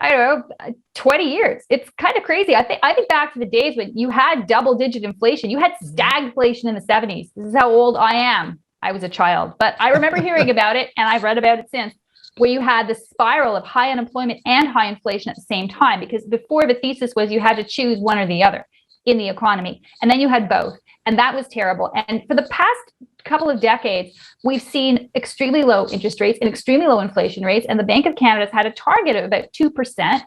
Speaker 2: 20 years. It's kind of crazy. I think back to the days when you had double-digit inflation. You had stagflation in the 70s. This is how old I am. I was a child, but I remember hearing about it, and I've read about it since, where you had the spiral of high unemployment and high inflation at the same time, because before the thesis was you had to choose one or the other in the economy. And then you had both. And that was terrible. And for the past couple of decades, we've seen extremely low interest rates and extremely low inflation rates. And the Bank of Canada's had a target of about 2%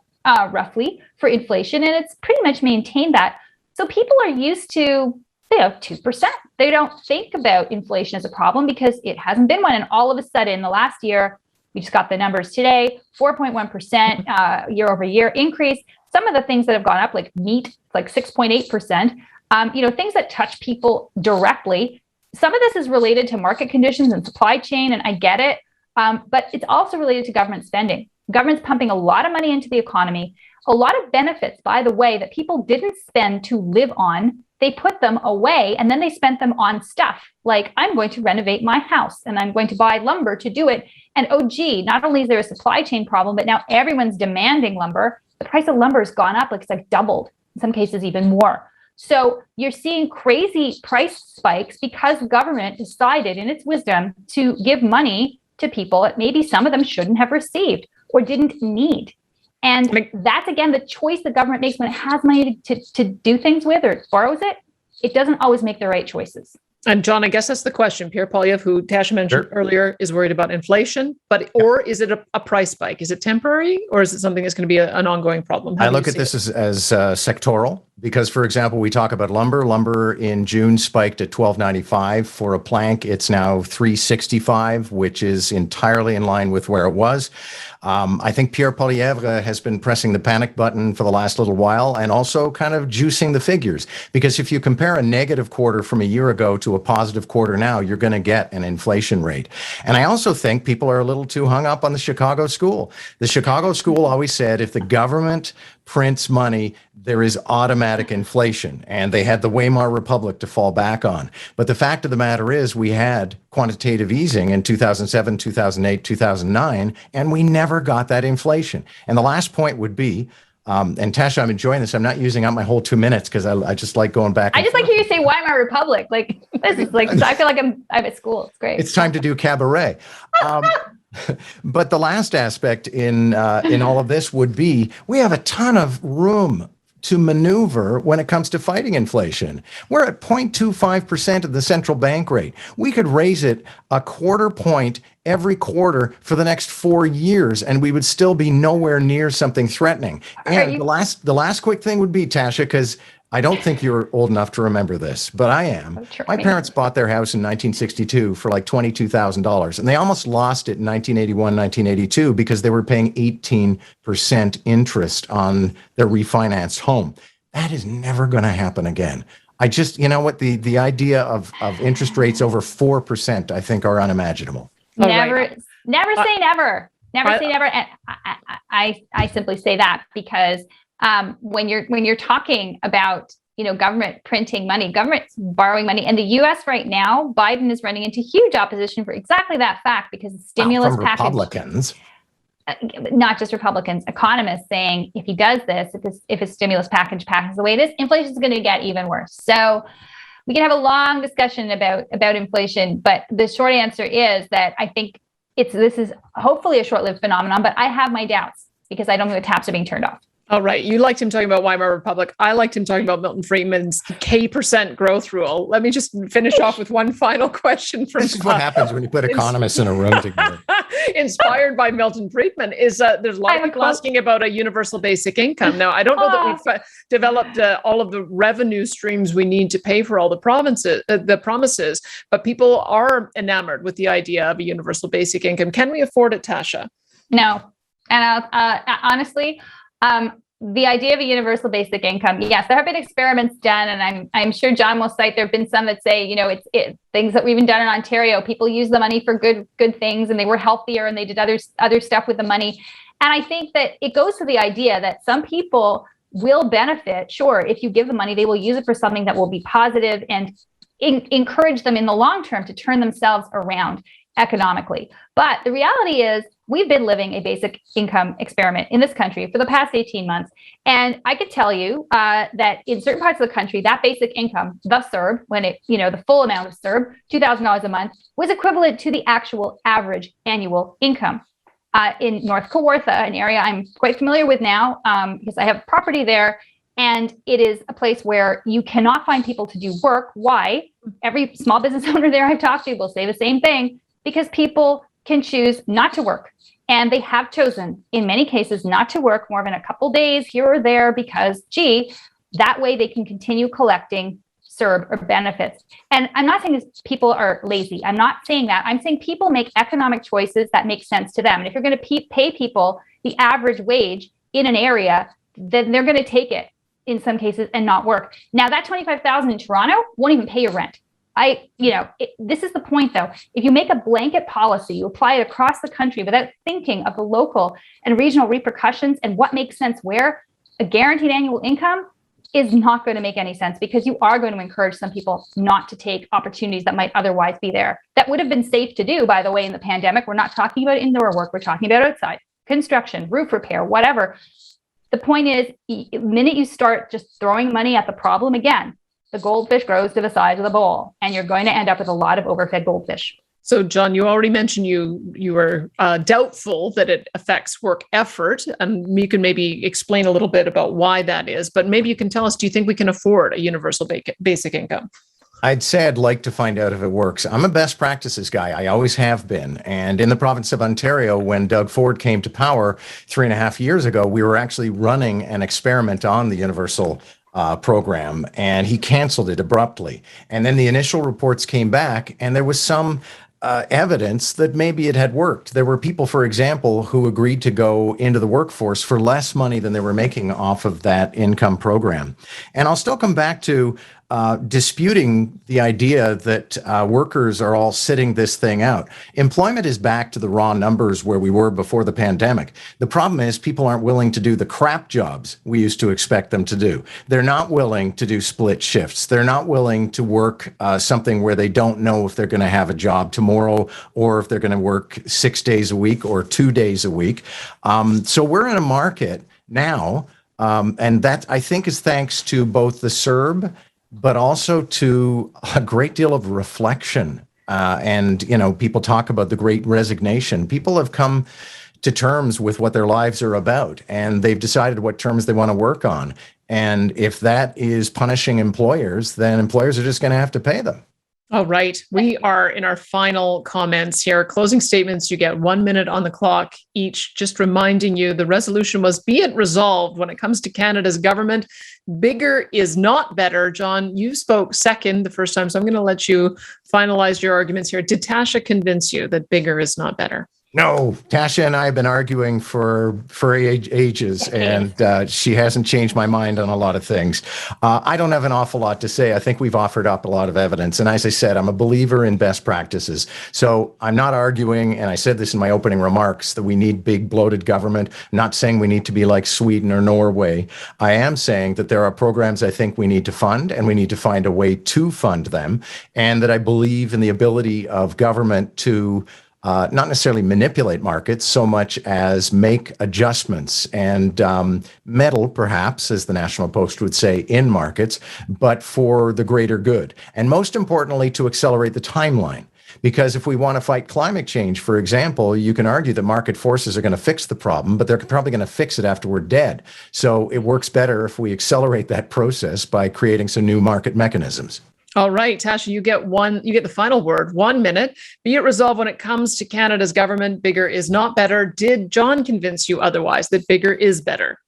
Speaker 2: roughly for inflation. And it's pretty much maintained that. So people are used to 2%. They don't think about inflation as a problem because it hasn't been one. And all of a sudden, the last year, we just got the numbers today, 4.1% year over year increase. Some of the things that have gone up, like meat, like 6.8%, things that touch people directly. Some of this is related to market conditions and supply chain, and I get it. But it's also related to government spending. Government's pumping a lot of money into the economy, a lot of benefits, by the way, that people didn't spend to live on. They put them away and then they spent them on stuff like, I'm going to renovate my house and I'm going to buy lumber to do it. And oh, gee, not only is there a supply chain problem, but now everyone's demanding lumber. The price of lumber has gone up, like it's like doubled, in some cases even more. So you're seeing crazy price spikes because the government decided in its wisdom to give money to people that maybe some of them shouldn't have received or didn't need. And that's, again, the choice the government makes when it has money to do things with or borrows it. It doesn't always make the right choices.
Speaker 1: And John, I guess that's the question. Pierre Poilievre, who Tasha mentioned earlier, is worried about inflation, or is it a price spike? Is it temporary, or is it something that's going to be an ongoing problem?
Speaker 3: I look at this as sectoral because, for example, we talk about lumber. Lumber in June spiked at $12.95 for a plank. It's now $3.65, which is entirely in line with where it was. I think Pierre Poilievre has been pressing the panic button for the last little while and also kind of juicing the figures. Because if you compare a negative quarter from a year ago to a positive quarter now, you're going to get an inflation rate. And I also think people are a little too hung up on the Chicago school. The Chicago school always said if the government prints money, there is automatic inflation. And they had the Weimar Republic to fall back on. But the fact of the matter is we had quantitative easing in 2007, 2008, 2009, and we never got that inflation. And the last point would be, and Tasha, I'm enjoying this. I'm not using up my whole 2 minutes because I just like going back.
Speaker 2: I just like hear you say Weimar Republic. Like, this is like, I feel like I'm at school. It's great.
Speaker 3: It's time to do cabaret. But the last aspect in all of this would be we have a ton of room to maneuver when it comes to fighting inflation. We're at 0.25% of the central bank rate. We could raise it a quarter point every quarter for the next 4 years, and we would still be nowhere near something threatening. And the last quick thing would be, Tasha, because I don't think you're old enough to remember this, but I am. My parents bought their house in 1962 for like $22,000, and they almost lost it in 1981, 1982 because they were paying 18% interest on their refinanced home. That is never going to happen again. I just, you know what, the idea of interest rates over 4%, I think, are unimaginable.
Speaker 2: Never say never. Never say never. And I simply say that because when you're talking about, government printing money, government's borrowing money, and the U.S. right now, Biden is running into huge opposition for exactly that fact because the stimulus package.
Speaker 3: Republicans.
Speaker 2: Not just Republicans, economists saying if he does this, if his stimulus package passes the way it is, inflation is going to get even worse. So we can have a long discussion about inflation, but the short answer is that I think this is hopefully a short-lived phenomenon, but I have my doubts because I don't think the taps are being turned off.
Speaker 1: All right. You liked him talking about Weimar Republic. I liked him talking about Milton Friedman's K% growth rule. Let me just finish off with one final question from
Speaker 3: This is what happens when you put economists in a room together.
Speaker 1: Inspired by Milton Friedman is there's a lot of people asking about a universal basic income. Now, I don't know that we've developed all of the revenue streams we need to pay for all the promises, but people are enamored with the idea of a universal basic income. Can we afford it, Tasha?
Speaker 2: No. And honestly, the idea of a universal basic income, yes, there have been experiments done, and I'm sure John will cite, there have been some that say, it's things that we've been done in Ontario. People use the money for good things, and they were healthier, and they did other stuff with the money. And I think that it goes to the idea that some people will benefit. Sure, if you give the money, they will use it for something that will be positive and encourage them in the long term to turn themselves around economically. But the reality is, we've been living a basic income experiment in this country for the past 18 months. And I could tell you that in certain parts of the country, that basic income, the CERB, when the full amount of CERB, $2,000 a month, was equivalent to the actual average annual income. In North Kawartha, an area I'm quite familiar with now, because I have property there, and it is a place where you cannot find people to do work. Why? Every small business owner there I've talked to will say the same thing, because people can choose not to work. And they have chosen, in many cases, not to work more than a couple days here or there because, that way they can continue collecting CERB or benefits. And I'm not saying people are lazy. I'm not saying that. I'm saying people make economic choices that make sense to them. And if you're going to pay people the average wage in an area, then they're going to take it in some cases and not work. Now, that $25,000 in Toronto won't even pay your rent. This is the point, though. If you make a blanket policy, you apply it across the country without thinking of the local and regional repercussions and what makes sense where, a guaranteed annual income is not going to make any sense, because you are going to encourage some people not to take opportunities that might otherwise be there. That would have been safe to do, by the way, in the pandemic. We're not talking about indoor work. We're talking about outside, construction, roof repair, whatever. The point is, the minute you start just throwing money at the problem again, the goldfish grows to the size of the bowl, and you're going to end up with a lot of overfed goldfish.
Speaker 1: So, John, you already mentioned you were doubtful that it affects work effort, and you can maybe explain a little bit about why that is. But maybe you can tell us, do you think we can afford a universal basic income?
Speaker 3: I'd say I'd like to find out if it works. I'm a best practices guy. I always have been. And in the province of Ontario, when Doug Ford came to power 3.5 years ago, we were actually running an experiment on the universal program, and he canceled it abruptly. And then the initial reports came back, and there was some evidence that maybe it had worked. There were people, for example, who agreed to go into the workforce for less money than they were making off of that income program. And I'll still come back to disputing the idea that workers are all sitting this thing out. Employment is back to the raw numbers where we were before the pandemic. The problem is people aren't willing to do the crap jobs we used to expect them to do. They're not willing to do split shifts. They're not willing to work something where they don't know if they're going to have a job tomorrow or if they're going to work 6 days a week or 2 days a week. So we're in a market now, and that I think is thanks to both the CERB but also to a great deal of reflection. And people talk about the great resignation. People have come to terms with what their lives are about, and they've decided what terms they want to work on. And if that is punishing employers, then employers are just going to have to pay them.
Speaker 1: All right. We are in our final comments here. Closing statements, you get 1 minute on the clock each. Just reminding you, the resolution was, be it resolved, when it comes to Canada's government, bigger is not better. John, you spoke second the first time, so I'm going to let you finalize your arguments here. Did Tasha convince you that bigger is not better?
Speaker 3: No, Tasha and I have been arguing for ages, and she hasn't changed my mind on a lot of things. I don't have an awful lot to say. I think we've offered up a lot of evidence. And as I said, I'm a believer in best practices. So I'm not arguing, and I said this in my opening remarks, that we need big bloated government. I'm not saying we need to be like Sweden or Norway. I am saying that there are programs I think we need to fund, and we need to find a way to fund them, and that I believe in the ability of government to not necessarily manipulate markets so much as make adjustments and meddle, perhaps, as the National Post would say, in markets, but for the greater good. And most importantly, to accelerate the timeline. Because if we want to fight climate change, for example, you can argue that market forces are going to fix the problem, but they're probably going to fix it after we're dead. So it works better if we accelerate that process by creating some new market mechanisms.
Speaker 1: All right, Tasha, you get the final word, 1 minute. Be it resolved, when it comes to Canada's government, bigger is not better. Did John convince you otherwise, that bigger is better?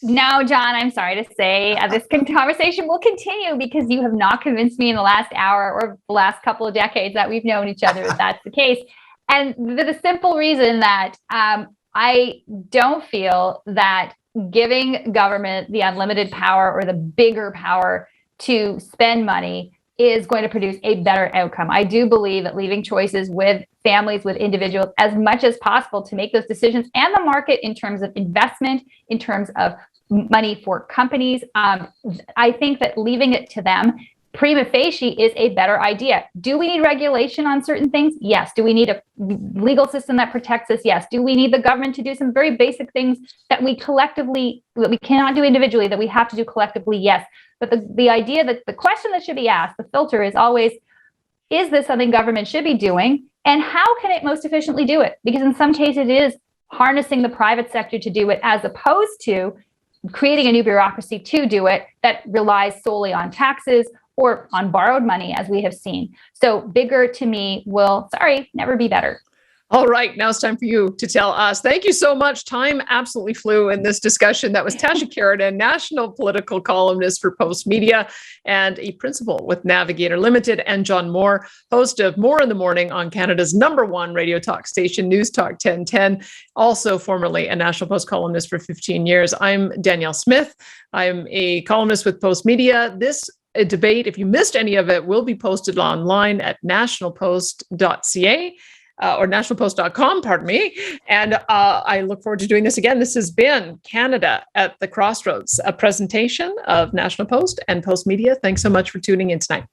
Speaker 2: No, John, I'm sorry to say this conversation will continue, because you have not convinced me in the last hour or the last couple of decades that we've known each other that that's the case. And the simple reason that I don't feel that giving government the unlimited power or the bigger power to spend money is going to produce a better outcome. I do believe that leaving choices with families, with individuals, as much as possible to make those decisions, and the market in terms of investment, in terms of money for companies, I think that leaving it to them prima facie is a better idea. Do we need regulation on certain things? Yes. Do we need a legal system that protects us? Yes. Do we need the government to do some very basic things that we cannot do individually, that we have to do collectively? Yes. But the idea that the question that should be asked, the filter is always, is this something government should be doing? And how can it most efficiently do it? Because in some cases it is harnessing the private sector to do it, as opposed to creating a new bureaucracy to do it that relies solely on taxes or on borrowed money, as we have seen. So bigger, to me, will, never be better.
Speaker 1: All right, now it's time for you to tell us. Thank you so much. Time absolutely flew in this discussion. That was Tasha Kheiriddin, national political columnist for Postmedia and a principal with Navigator Limited, and John Moore, host of More in the Morning on Canada's #1 radio talk station, NewsTalk 1010, also formerly a National Post columnist for 15 years. I'm Danielle Smith. I'm a columnist with Postmedia. This debate, if you missed any of it, will be posted online at nationalpost.ca. Or nationalpost.com, pardon me. And I look forward to doing this again. This has been Canada at the Crossroads, a presentation of National Post and Postmedia. Thanks so much for tuning in tonight.